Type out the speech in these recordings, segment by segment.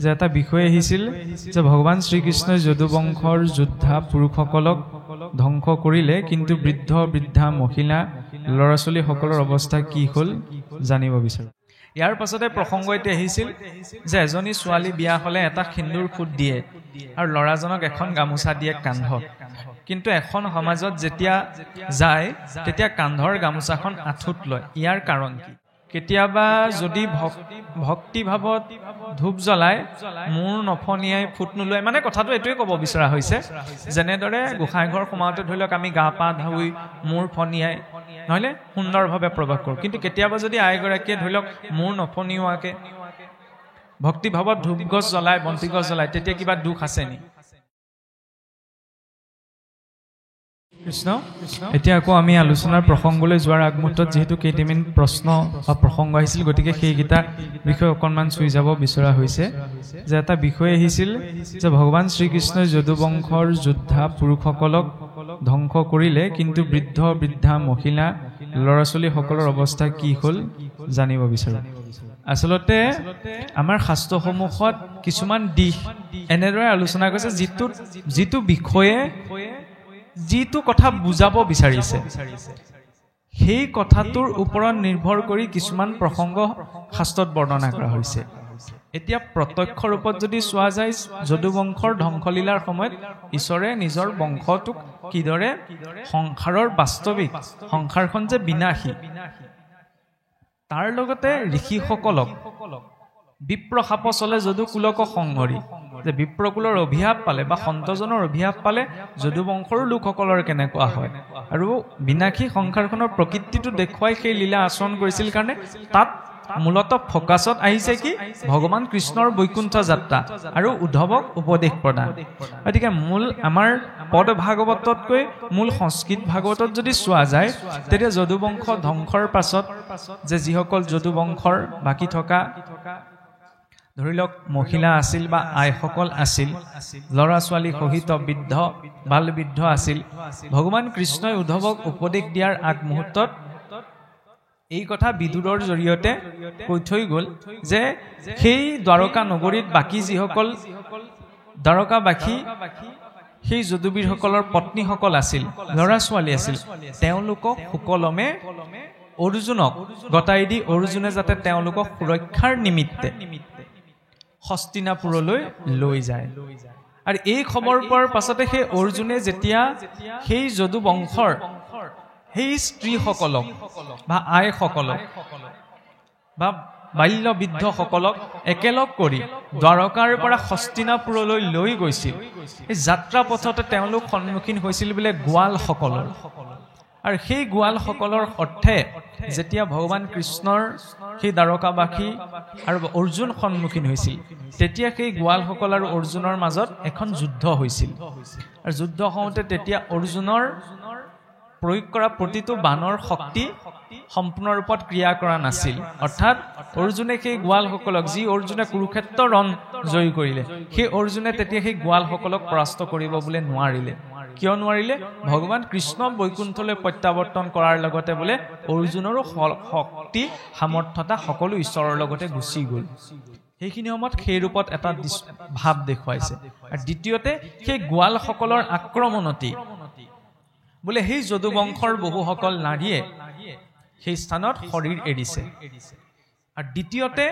যে এটা বিষয় আহিছিল যে ভগৱান শ্ৰীকৃষ্ণই যদুবংশৰ যোদ্ধা পুৰুষসকলক ধ্বংস কৰিলে, কিন্তু বৃদ্ধ বৃদ্ধা মহিলা ল'ৰা ছোৱালীসকলৰ অৱস্থা কি হ'ল জানিব বিচাৰো। ইয়াৰ পাছতে প্ৰসংগ এটা আহিছিল যে এজনী ছোৱালী বিয়া হ'লে এটা সিন্দুৰ ফুট দিয়ে আৰু ল'ৰাজনক এখন গামোচা দিয়ে কান্ধত, কিন্তু এখন সমাজত যেতিয়া যায় তেতিয়া কান্ধৰ গামোচাখন আঁঠুত লয়। ইয়াৰ কাৰণ কি? কেতিয়াবা যদি ভক্তি ভাৱত ধূপ জ্বলাই মূৰ নফনিয়াই ফুট নোলোৱাই, মানে কথাটো এইটোৱে ক'ব বিচৰা হৈছে, যেনেদৰে গোসাঁইঘৰ সোমাওঁতে ধৰি লওক আমি গা পা ধুই মূৰ ফনিয়াই নহলে সুন্দৰভাৱে প্ৰৱেশ কৰোঁ, কিন্তু কেতিয়াবা যদি আইগৰাকীয়ে ধৰি লওক মূৰ নফনিওৱাকে ভক্তি ভাৱত ধূপ গছ জ্বলাই বন্তি গছ জ্বলাই, তেতিয়া কিবা দুখ আছে নি? কৃষ্ণ। এতিয়া আকৌ আমি আলোচনাৰ প্ৰসংগলৈ যোৱাৰ আগমুহূৰ্তত যিহেতু কেইটামান প্ৰশ্ন বা প্ৰসংগ আহিছিল, গতিকে সেইকেইটা বিষয় অকণমান চুই যাব বিচৰা হৈছে। যে এটা বিষয় আহিছিল যে ভগৱান শ্ৰীকৃষ্ণই যদুবংশৰ যোদ্ধা পুৰুষসকলক ধ্বংস কৰিলে, কিন্তু বৃদ্ধ বৃদ্ধা মহিলা ল'ৰা ছোৱালীসকলৰ অৱস্থা কি হ'ল জানিব বিচাৰো। আচলতে আমাৰ শাস্ত্ৰসমূহত কিছুমান দিশ এনেদৰে আলোচনা কৰিছে যিটো বিষয়ে যিটো কথা বুজাব বিচাৰিছে সেই কথাটোৰ ওপৰত নিৰ্ভৰ কৰি কিছুমান প্ৰসংগ শাস্ত্ৰত বৰ্ণনা কৰা হৈছে। এতিয়া প্ৰত্যক্ষ ৰূপত যদি চোৱা যায়, যদুবংশৰ ধ্বংসলীলাৰ সময়ত ঈশ্বৰে নিজৰ বংশটোক কিদৰে সংসাৰৰ বাস্তৱিক সংসাৰখন যে বিনাশী, তাৰ লগতে ঋষিসকলক বিপ্ৰশাপ চলে যদুকুলক সংহৰি, যে বিপ্ৰকুলৰ অভিশাপ পালে বা সন্তজনৰ অভিশাপ পালে যদুবংশৰ লোকসকলৰ কেনেকুৱা হয়, আৰু বিনাশী সংসাৰখনৰ প্ৰকৃতিটো দেখুৱাই সেই লীলা আচৰণ কৰিছিল কাৰণে তাত মূলত ফকাছত আহিছে কি ভগৱান কৃষ্ণৰ বৈকুণ্ঠ যাত্ৰা আৰু উদ্ধৱক উপদেশ প্ৰদান। গতিকে মূল আমাৰ পদ ভাগৱততকৈ মূল সংস্কৃত ভাগৱতত যদি চোৱা যায়, তেতিয়া যদুবংশ ধ্বংসৰ পাছত যে যিসকল যদুবংশৰ বাকী থকা ধৰি লওক মহিলা আছিল বা আইসকল আছিল, ল'ৰা ছোৱালী সহিত বৃদ্ধ বাল বৃদ্ধ আছিল, ভগৱান কৃষ্ণই উদ্ধৱক উপদেশ দিয়াৰ আগমুহূৰ্তত এই কথা বিদুৰৰ জৰিয়তে কৈ থৈ গ'ল যে সেই দ্বাৰকা নগৰীত বাকী যিসকল দ্বাৰকাবাসী সেই যদুবীৰসকলৰ পত্নীসকল আছিল, ল'ৰা ছোৱালী আছিল, তেওঁলোকক সুকলমে অৰ্জুনক গতাই দি অৰ্জুনে যাতে তেওঁলোকক সুৰক্ষাৰ নিমিত্তে হস্তিনাপুৰলৈ লৈ যায়। আৰু এই খবৰ পোৱাৰ পাছতে সেই অৰ্জুনে যেতিয়া সেই যদুবংশৰ সেই স্ত্ৰীসকলক বা আইসকলক বা বাল্য বৃদ্ধসকলক একেলগ কৰি দ্বাৰকাৰ পৰা হস্তিনাপুৰলৈ লৈ গৈছিল, এই যাত্ৰা পথতে তেওঁলোক সন্মুখীন হৈছিল বোলে গোৱালসকলৰ। আৰু সেই গোৱালসকলৰ অৰ্থে যেতিয়া ভগৱান কৃষ্ণৰ সেই দ্বাৰকাবাসী আৰু অৰ্জুন সন্মুখীন হৈছিল, তেতিয়া সেই গোৱালসকল আৰু অৰ্জুনৰ মাজত এখন যুদ্ধ হৈছিল। আৰু যুদ্ধ হওঁতে তেতিয়া অৰ্জুনৰ প্ৰয়োগ কৰা প্ৰতিটো বাণৰ শক্তি সম্পূৰ্ণ ৰূপত ক্ৰিয়া কৰা নাছিল। অৰ্থাৎ অৰ্জুনে সেই গোৱালসকলক, যি অৰ্জুনে কুৰুক্ষেত্ৰ ৰণ জয় কৰিলে, সেই অৰ্জুনে তেতিয়া সেই গোৱালসকলক পৰাস্ত কৰিব বোলে নোৱাৰিলে। কিয় নোৱাৰিলে? ভগৱান কৃষ্ণ বৈকুণ্ঠলৈ প্ৰত্যাৱৰ্তন কৰাৰ লগতে বোলে অৰ্জুনৰো শক্তি সামৰ্থ্যতা সকলো ঈশ্বৰৰ লগতে গুচি গ'ল। সেইখিনি সময়ত সেই ৰূপত এটা ভাৱ দেখুৱাইছে। আৰু দ্বিতীয়তে সেই গোৱালসকলৰ আক্ৰমণতি বোলে সেই যদুবংশৰ বহুসকল নাৰীয়ে সেই স্থানত শৰীৰ এৰিছে। আৰু দ্বিতীয়তে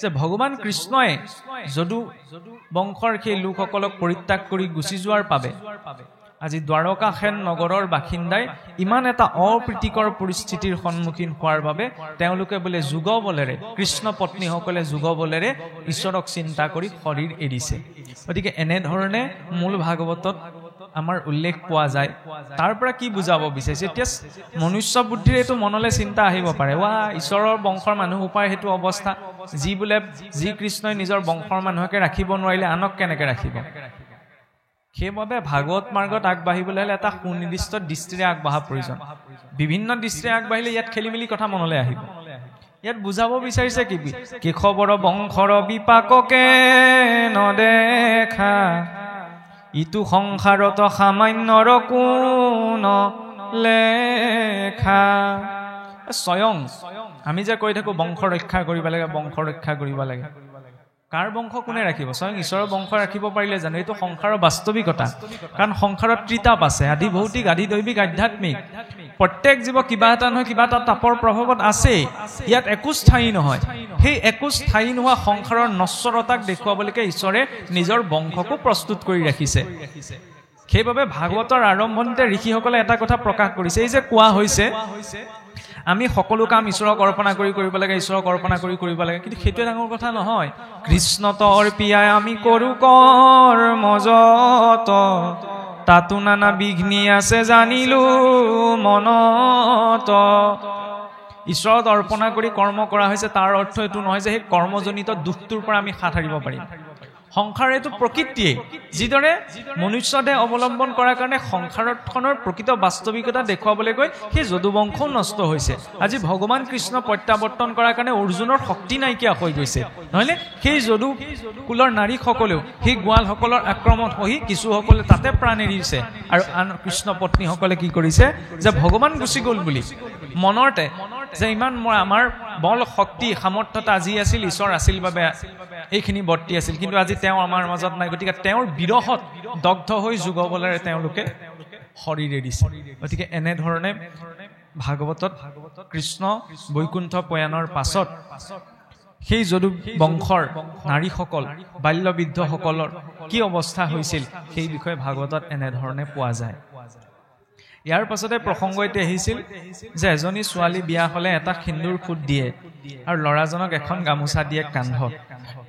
যে ভগৱান কৃষ্ণই যদুবংশৰ সেই লোকসকলক পৰিত্যাগ কৰি গুচি যোৱাৰ বাবে আজি দ্বাৰকাসেন নগৰৰ বাসিন্দাই ইমান এটা অপ্ৰীতিকৰ পৰিস্থিতিৰ সন্মুখীন হোৱাৰ বাবে তেওঁলোকে বোলে যুগ বলেৰে, কৃষ্ণ পত্নীসকলে যুগ বলেৰে ঈশ্বৰক চিন্তা কৰি শৰীৰ এৰিছে। গতিকে এনেধৰণে মূল ভাগৱতত আমাৰ উল্লেখ পোৱা যায়। তাৰ পৰা কি বুজাব বিচাৰিছে? এতিয়া মনুষ্য বুদ্ধিৰ এইটো মনলৈ চিন্তা আহিব পাৰে, ঈশ্বৰৰ বংশৰ মানুহ উপায় সেইটো অৱস্থা, যি কৃষ্ণই নিজৰ বংশৰ মানুহকে ৰাখিব নোৱাৰিলে আনক কেনেকে ৰাখিব? সেইবাবে ভাগৱত মাৰ্গত আগবাঢ়িবলৈ হ'লে এটা সুনিৰ্দিষ্ট দৃষ্টিৰে আগবঢ়া প্ৰয়োজন। বিভিন্ন দৃষ্টিৰে আগবাঢ়িলে ইয়াত খেলি মেলি কথা মনলৈ আহিব। ইয়াত বুজাব বিচাৰিছে কি? কেশৱৰ বংশৰ বিপাককে নদেখা, ইটো সংসাৰত সামান্যৰ কোন লেখা। স্বয়ং আমি যে কৈ থাকো বংশ ৰক্ষা কৰিব লাগে, বংশ ৰক্ষা কৰিব লাগে, কাৰ বংশ কোনে ৰাখিব স্বয়ং ঈশ্বৰৰ বংশ ৰাখিব পাৰিলে জানো এইটো সংসাৰৰ বাস্তৱিকতা কাৰণ সংসাৰত ত্ৰিতাপ আছে আদি ভৌতিক আদি দৈবিক আধ্যাত্মিক প্ৰত্যেক জীৱ কিবা এটা নহয় কিবা এটা তাপৰ প্ৰভাৱত আছে ইয়াত একো স্থায়ী নহয় সেই একো স্থায়ী নোহোৱা সংসাৰৰ নশ্বৰতাক দেখুৱাবলৈকে ঈশ্বৰে নিজৰ বংশকো প্ৰস্তুত কৰি ৰাখিছে সেইবাবে ভাগৱতৰ আৰম্ভণিতে ঋষিসকলে এটা কথা প্ৰকাশ কৰিছে এই যে কোৱা হৈছে আমি সকলো কাম ঈশ্বৰক অৰ্পণা কৰি কৰিব লাগে ঈশ্বৰক অৰ্পণা কৰি কৰিব লাগে কিন্তু সেইটোৱে ডাঙৰ কথা নহয় কৃষ্ণতৰ পিয়াই আমি কৰো কৰ্মযত তাতো নানা বিঘ্নি আছে জানিলো মনত ঈশ্বৰত অৰ্পণা কৰি কৰ্ম কৰা হৈছে তাৰ অৰ্থ এইটো নহয় যে সেই কৰ্মজনিত দুখটোৰ পৰা আমি হাত সাৰিব পাৰিম সংসাৰ এইটো প্ৰকৃতিয়ে যিদৰে মনুষ্যদেহ অৱলম্বন কৰাৰ কাৰণে সংসাৰখনৰ প্ৰকৃত বাস্তৱিকতা দেখুৱাবলৈ গৈ সেই যদুবংশও নষ্ট হৈছে আজি ভগৱান কৃষ্ণ প্ৰত্যাৱৰ্তন কৰাৰ কাৰণে অৰ্জুনৰ শক্তি নাইকিয়া হৈ গৈছে নহয়নে সেই যদু কুলৰ নাৰীসকলেও সেই গোৱালসকলৰ আক্ৰমণ হৈ কিছুসকলে তাতে প্ৰাণ এৰিছে আৰু আন কৃষ্ণ পত্নীসকলে কি কৰিছে যে ভগৱান গুচি গ'ল বুলি মনতে যে ইমান আমাৰ বল শক্তি সামৰ্থ্যতা আজি আছিল ঈশ্বৰ আছিল বাবে এইখিনি বৰ্তি আছিল কিন্তু আজি তেওঁ আমাৰ মাজত নাই গতিকে তেওঁৰ বিৰহত দগ্ধ হৈ যুগবলেৰে তেওঁলোকে শৰীৰ এৰিছে গতিকে এনেধৰণে ভাগৱতত কৃষ্ণ বৈকুণ্ঠ প্ৰয়াণৰ পাছত সেই যদু বংশৰ নাৰীসকল বাল্যবৃদ্ধসকলৰ কি অৱস্থা হৈছিল সেই বিষয়ে ভাগৱতত এনেধৰণে পোৱা যায় ইয়াৰ পাছতে প্ৰসংগ এটি আহিছিল যে এজনী ছোৱালী বিয়া হলে এটা সিন্দুৰ ফুট দিয়ে আৰু ল'ৰাজনক এখন গামোচা দিয়ে কান্ধত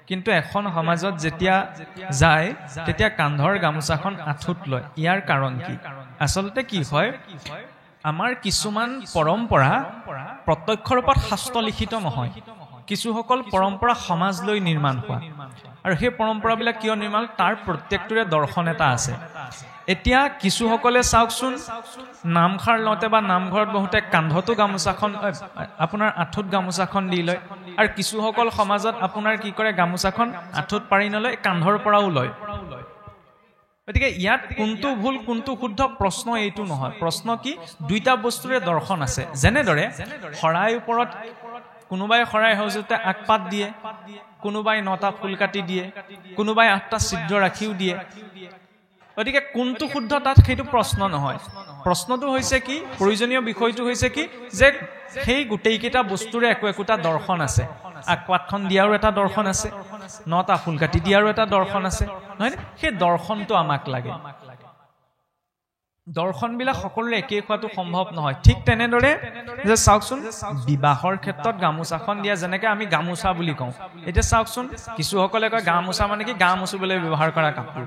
কিন্তু এখন সমাজত যেতিয়া যায় তেতিয়া কান্ধৰ গামোচাখন আঁঠুত লয় ইয়াৰ কাৰণ কি আচলতে কি হয় আমাৰ কিছুমান পৰম্পৰা প্ৰত্যক্ষ ৰূপত শাস্ত্ৰ লিখিত নহয় কিছুসকল পৰম্পৰা সমাজ লৈ নিৰ্মাণ হোৱা আৰু সেই পৰম্পৰাবিলাক কিয় নিৰ্মাণ তাৰ প্ৰত্যেকটোৰে দৰ্শন এটা আছে এতিয়া কিছুসকলে চাওকচোন নামখাৰ লওঁতে বা নামঘৰত বহুতে কান্ধতো গামোচাখন আপোনাৰ আঁঠুত গামোচাখন দি লয় আৰু কিছুসকল সমাজত আপোনাৰ কি কৰে গামোচাখন আঁঠুত পাৰি নলয় কান্ধৰ পৰাও লয় গতিকে ইয়াত কোনটো ভুল কোনটো শুদ্ধ প্ৰশ্ন এইটো নহয় প্ৰশ্ন কি দুইটা বস্তুৰে দৰ্শন আছে যেনেদৰে শৰাই ওপৰত কোনোবাই শৰাই সজোতে আগপাত দিয়ে কোনোবাই 9টা ফুল কাটি দিয়ে কোনোবাই 8টা ছিদ্ৰ ৰাখিও দিয়ে গতিকে কোনটো শুদ্ধ তাত সেইটো প্ৰশ্ন নহয় প্ৰশ্নটো হৈছে কি প্ৰয়োজনীয় বিষয়টো হৈছে কি যে সেই গোটেইকেইটা বস্তুৰে একোটা দৰ্শন আছে আগপাতখন দিয়াৰো এটা দৰ্শন আছে 9টা ফুল কাটি দিয়াৰো এটা দৰ্শন আছে নহয় সেই দৰ্শনটো আমাক লাগে দৰ্শনবিলাক সকলোৰে একে হোৱাটো সম্ভৱ নহয় ঠিক তেনেদৰে যে চাওকচোন বিবাহৰ ক্ষেত্ৰত গামোচাখন দিয়া যেনেকৈ আমি গামোচা বুলি কওঁ এতিয়া চাওকচোন কিছুসকলে কয় গামোচা মানে কি গা মুচিবলৈ ব্যৱহাৰ কৰা কাপোৰ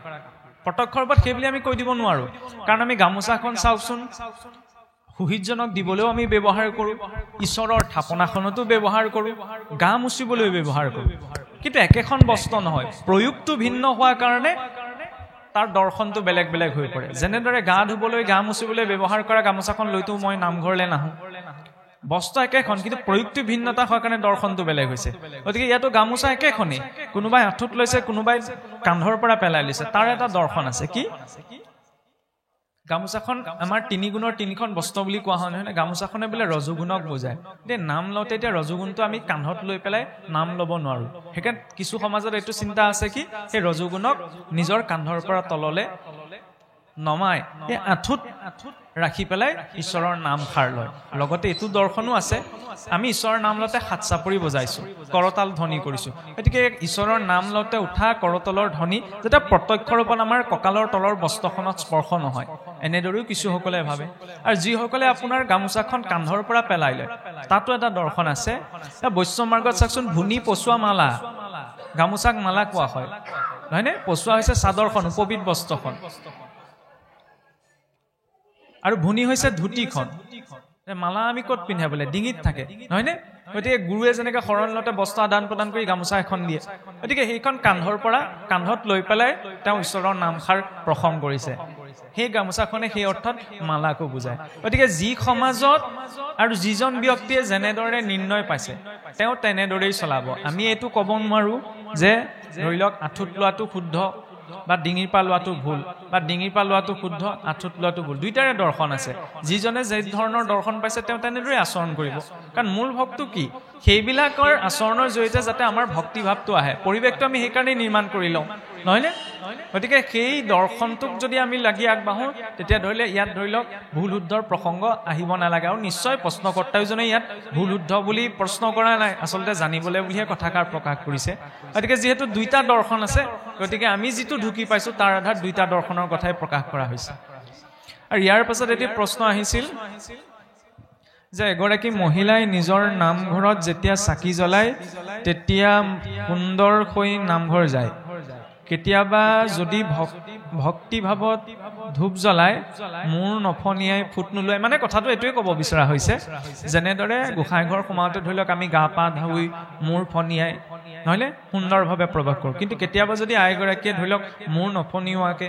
প্ৰত্যক্ষ ৰূপত সেই বুলি আমি কৈ দিব নোৱাৰো কাৰণ আমি গামোচাখন চাওকচোন সুহিতজনক দিবলৈও আমি ব্যৱহাৰ কৰোঁ ঈশ্বৰৰ থাপনাখনতো ব্যৱহাৰ কৰোঁ গা মুচিবলৈ ব্যৱহাৰ কৰোঁ কিন্তু একেখন বস্ত্ৰ নহয় প্ৰয়োগটো ভিন্ন হোৱাৰ কাৰণে তাৰ দৰ্শনটো বেলেগ বেলেগ হৈ পৰে যেনেদৰে গা ধুবলৈ গা মুচিবলৈ ব্যৱহাৰ কৰা গামোচাখন লৈতো মই নামঘৰলৈ নাহোঁ বস্ত্ৰ একেখন কিন্তু প্ৰয়োগটো ভিন্নতা হোৱাৰ কাৰণে দৰ্শনটো বেলেগ হৈছে গতিকে ইয়াতো গামোচা একেখনেই কোনোবাই আঁঠুত লৈছে কোনোবাই কান্ধৰ পৰা পেলাই লৈছে তাৰ এটা দৰ্শন আছে কি গামোচাখন আমাৰ 3 গুণৰ 3খন বস্ত্ৰ বুলি কোৱা হয় নহয় গামোচাখনে বোলে ৰজগুণক বুজায় এতিয়া নাম লওঁতে এতিয়া ৰজগুণটো আমি কান্ধত লৈ পেলাই নাম ল'ব নোৱাৰো সেইকাৰণে কিছু সমাজত এইটো চিন্তা আছে কি সেই ৰজগুণক নিজৰ কান্ধৰ পৰা তললে নমাই এই আঁঠুত ৰাখি পেলাই ঈশ্বৰৰ নাম খাৰ লয় লগতে এইটো দৰ্শনো আছে আমি ঈশ্বৰৰ নাম লওঁতে হাত চাপৰি বজাইছো কৰতাল ধ্বনি কৰিছো গতিকে ঈশ্বৰৰ নাম লওঁতে উঠা কৰতলৰ ধ্বনি যেটা প্ৰত্যক্ষ ৰূপত আমাৰ কঁকালৰ তলৰ বস্ত্ৰখনত স্পৰ্শ নহয় এনেদৰেও কিছুসকলে ভাবে আৰু যিসকলে আপোনাৰ গামোচাখন কান্ধৰ পৰা পেলাই লয় তাতো এটা দৰ্শন আছে বৈষ্ণৱ মাৰ্গত চাকচোন ভুনি পচুৱা মালা গামোচাক মালা কোৱা হয় নহয়নে পচুৱা হৈছে চাদৰখন উপবিত বস্ত্ৰখন আৰু ভুনি হৈছে ধুতিখন মালা আমি ক'ত পিন্ধে বোলে ডিঙিত থাকে নহয়নে গতিকে গুৰুৱে যেনেকৈ শৰণ লওঁতে বস্ত্ৰ আদান প্ৰদান কৰি গামোচা এখন দিয়ে গতিকে সেইখন কান্ধৰ পৰা কান্ধত লৈ পেলাই তেওঁ ঈশ্বৰৰ নামষাৰ প্ৰসংগ কৰিছে সেই গামোচাখনে সেই অৰ্থত মালাকো বুজায় গতিকে যি সমাজত আৰু যিজন ব্যক্তিয়ে যেনেদৰে নিৰ্ণয় পাইছে তেওঁ তেনেদৰেই চলাব আমি এইটো ক'ব নোৱাৰো যে ধৰি লওক আঁঠুত লোৱাটো শুদ্ধ বা ডিঙিৰ পৰা লোৱাটো ভুল বা ডিঙিৰ পৰা লোৱাটো শুদ্ধ আঁঠুত লোৱাটো ভুল দুইটাৰে দৰ্শন আছে যিজনে যে ধৰণৰ দৰ্শন পাইছে তেওঁ তেনেদৰে আচৰণ কৰিব কাৰণ মূল ভক্তটো কি সেইবিলাকৰ আচৰণৰ জৰিয়তে যাতে আমাৰ ভক্তি ভাৱটো আহে পৰিৱেশটো আমি সেইকাৰণে নিৰ্মাণ কৰি লওঁ নহয়নে গতিকে সেই দৰ্শনটোক যদি আমি লাগি আগবাঢ়ো তেতিয়া ধৰিলে ইয়াত ধৰি লওক ভুল শুদ্ধৰ প্ৰসংগ আহিব নালাগে আৰু নিশ্চয় প্ৰশ্নকৰ্তাজনে ইয়াত ভুল শুদ্ধ বুলি প্ৰশ্ন কৰা নাই আচলতে জানিবলৈ বুলিহে কথাষাৰ প্ৰকাশ কৰিছে গতিকে যিহেতু দুইটা দৰ্শন আছে গতিকে আমি যিটো ঢুকি পাইছো তাৰ আধাৰ দুইটা দৰ্শনৰ কথাই প্ৰকাশ কৰা হৈছে আৰু ইয়াৰ পাছত এটি প্ৰশ্ন আহিছিল যে এগৰাকী মহিলাই নিজৰ নামঘৰত যেতিয়া চাকি জ্বলায় তেতিয়া সুন্দৰকৈ নামঘৰ যায় কেতিয়াবা যদি ভক্তি ভাৱত ধূপ জ্বলায় মূৰ নফনিয়াই ফুট নোলোৱাই মানে কথাটো এইটোৱে ক'ব বিচৰা হৈছে যেনেদৰে গোসাঁইঘৰ সোমাওঁতে ধৰি লওক আমি গা পা ধুই মূৰ ফনিয়াই নহয়নে সুন্দৰভাৱে প্ৰৱেশ কৰোঁ কিন্তু কেতিয়াবা যদি আইগৰাকীয়ে ধৰি লওক মূৰ নফনিওৱাকৈ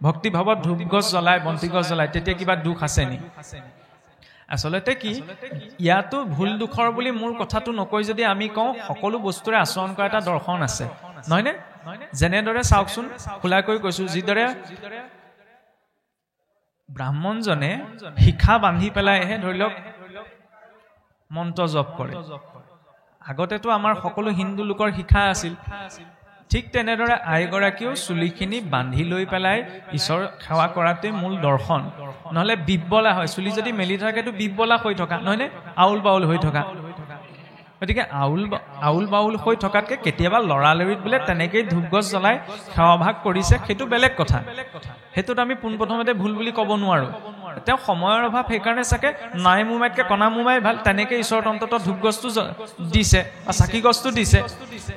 ভক্তি ভাৱত ধূপ গছ জ্বলায় বন্তি গছ জ্বলায় তেতিয়া কিবা দুখ আছে নি আচলতে কি ইয়াতো ভুল দুখৰ বুলি মোৰ কথাটো নকৈ যদি আমি কওঁ সকলো বস্তুৰে আচৰণ কৰা এটা দৰ্শন আছে নহয়নে যেনেদৰে চাওকচোন খোলাকৈ কৈছো যিদৰে ব্ৰাহ্মণজনে শিখা বান্ধি পেলাইহে ধৰি লওক মন্ত্ৰ জপ কৰে আগতেতো আমাৰ সকলো হিন্দু লোকৰ শিখা আছিল ঠিক তেনেদৰে আইগৰাকীও চুলিখিনি বান্ধি লৈ পেলাই ঈশ্বৰ সেৱা কৰাটোৱে মূল দৰ্শন নহলে বিব্বলা হয় চুলি যদি মেলি থাকেতো বিব্বলা হৈ থকা নহয়নে আউল বাউল হৈ থকা গতিকে আউল বাউল হৈ থকাতকে কেতিয়াবা লৰালৰিত বোলে তেনেকেই ধূপ গছ জ্বলাই সেৱা ভাগ কৰিছে সেইটো বেলেগ কথা সেইটোত আমি পোনপ্ৰথমতে ভুল বুলি ক'ব নোৱাৰো তেওঁ সময়ৰ অভাৱ সেইকাৰণে চাগে নাই মোমাইতকে কণা মোমাই ভাল তেনেকে ঈশ্বৰৰ অন্তত ধূপ গছটো দিছে বা চাকি গছটো দিছে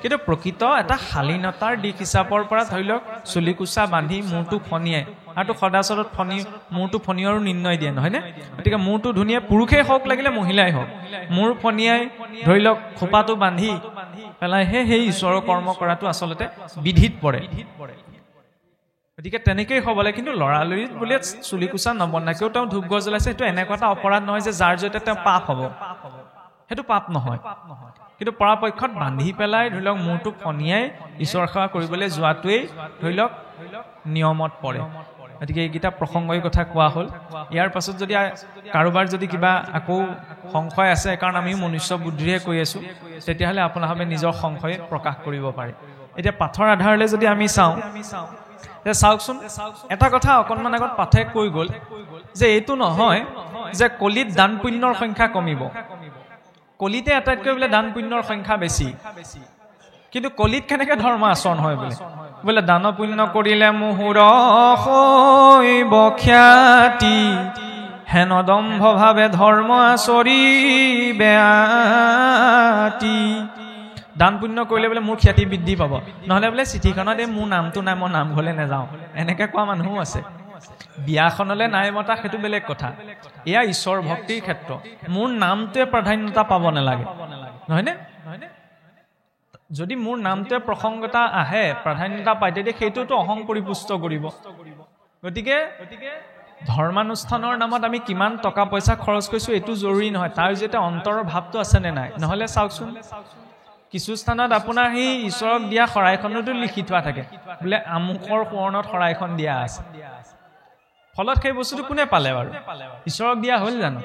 কিন্তু প্ৰকৃত এটা শালীনতাৰ দিশ হিচাপৰ পৰা ধৰি লওক চুলি কোচা বান্ধি মূৰটো ফনিয়াই আৰু সদাচলত মূৰটো ফনিয়াৰো নিৰ্ণয় দিয়ে নহয়নে গতিকে মূৰটো ধুনীয়া পুৰুষেই হওক লাগিলে মহিলাই হওক মূৰ ফনিয়াই ধৰি লওক খোপাটো বান্ধি পেলাইহে সেই ঈশ্বৰৰ কৰ্ম কৰাটো আচলতে বিধিত পৰে গতিকে তেনেকেই হ'ব লাগে কিন্তু লৰালৰিত বোলে চুলি কোচা নবন্ধাকেও তেওঁ ধূপ গছ জ্বলাইছে সেইটো এনেকুৱা এটা অপৰাধ নহয় যে যাৰ জৰিয়তে তেওঁ পাপ হ'ব সেইটো পাপ নহয় কিন্তু পৰাপক্ষত বান্ধি পেলাই ধৰি লওক মূৰটো ফনিয়াই ঈশ্বৰ সেৱা কৰিবলৈ যোৱাটোৱেই ধৰি লওক নিয়মত পৰে গতিকে এইকেইটা প্ৰসংগৰ কথা কোৱা হ'ল ইয়াৰ পাছত যদি কাৰোবাৰ যদি কিবা আকৌ সংশয় আছে কাৰণ আমিও মনুষ্য বুদ্ধিৰে কৈ আছো তেতিয়াহ'লে আপোনালোকে নিজৰ সংশয় প্ৰকাশ কৰিব পাৰে এতিয়া পাঠৰ আধাৰলৈ যদি আমি চাওঁ চাওকচোন এটা কথা অকণমান আগত পাঠে কৈ গ'ল যে এইটো নহয় যে কলিত দান পুণ্যৰ সংখ্যা কমিব কলিতে আটাইতকৈ বোলে দান পুণ্যৰ সংখ্যা বেছি কিন্তু কলিত কেনেকে ধৰ্ম আচৰণ হয় বোলে দান পুণ্য কৰিলে মুহুৰ হৈব খ্যাতি হেন দম্ভ ভাৱে ধৰ্ম আচৰিবে আতি দান পুণ্য কৰিলে বোলে মোৰ খ্যাতি বৃদ্ধি পাব নহলে বোলে চিঠিখনত এই মোৰ নামটো নাই মই নামঘৰলৈ নাযাওঁ এনেকে কোৱা মানুহো আছে বিয়াখনলৈ নাই মতা সেইটো বেলেগ কথা এয়া ঈশ্বৰ ভক্তিৰ ক্ষেত্ৰ মোৰ নামটোৱে প্ৰাধান্যতা পাব নালাগে নহয়নে যদি মোৰ নামটোৱে প্ৰসংগতা আহে প্ৰাধান্যতা পায় তেতিয়া সেইটোতো অহং পৰিপুষ্ট কৰিব গতিকে ধৰ্মানুষ্ঠানৰ নামত আমি কিমান টকা পইচা খৰচ কৰিছো এইটো জৰুৰী নহয় তাৰ যেতিয়া অন্তৰৰ ভাৱটো আছে নে নাই নহলে চাওকচোন কিছু স্থানত আপোনাৰ সেই ঈশ্বৰক দিয়া শৰাইখনতো লিখি থোৱা থাকে বোলে আমুকৰ সোঁৱৰণত শৰাইখন দিয়া আছে ফলত সেই বস্তুটো কোনে পালে বাৰু ঈশ্বৰক দিয়া হ'ল জানো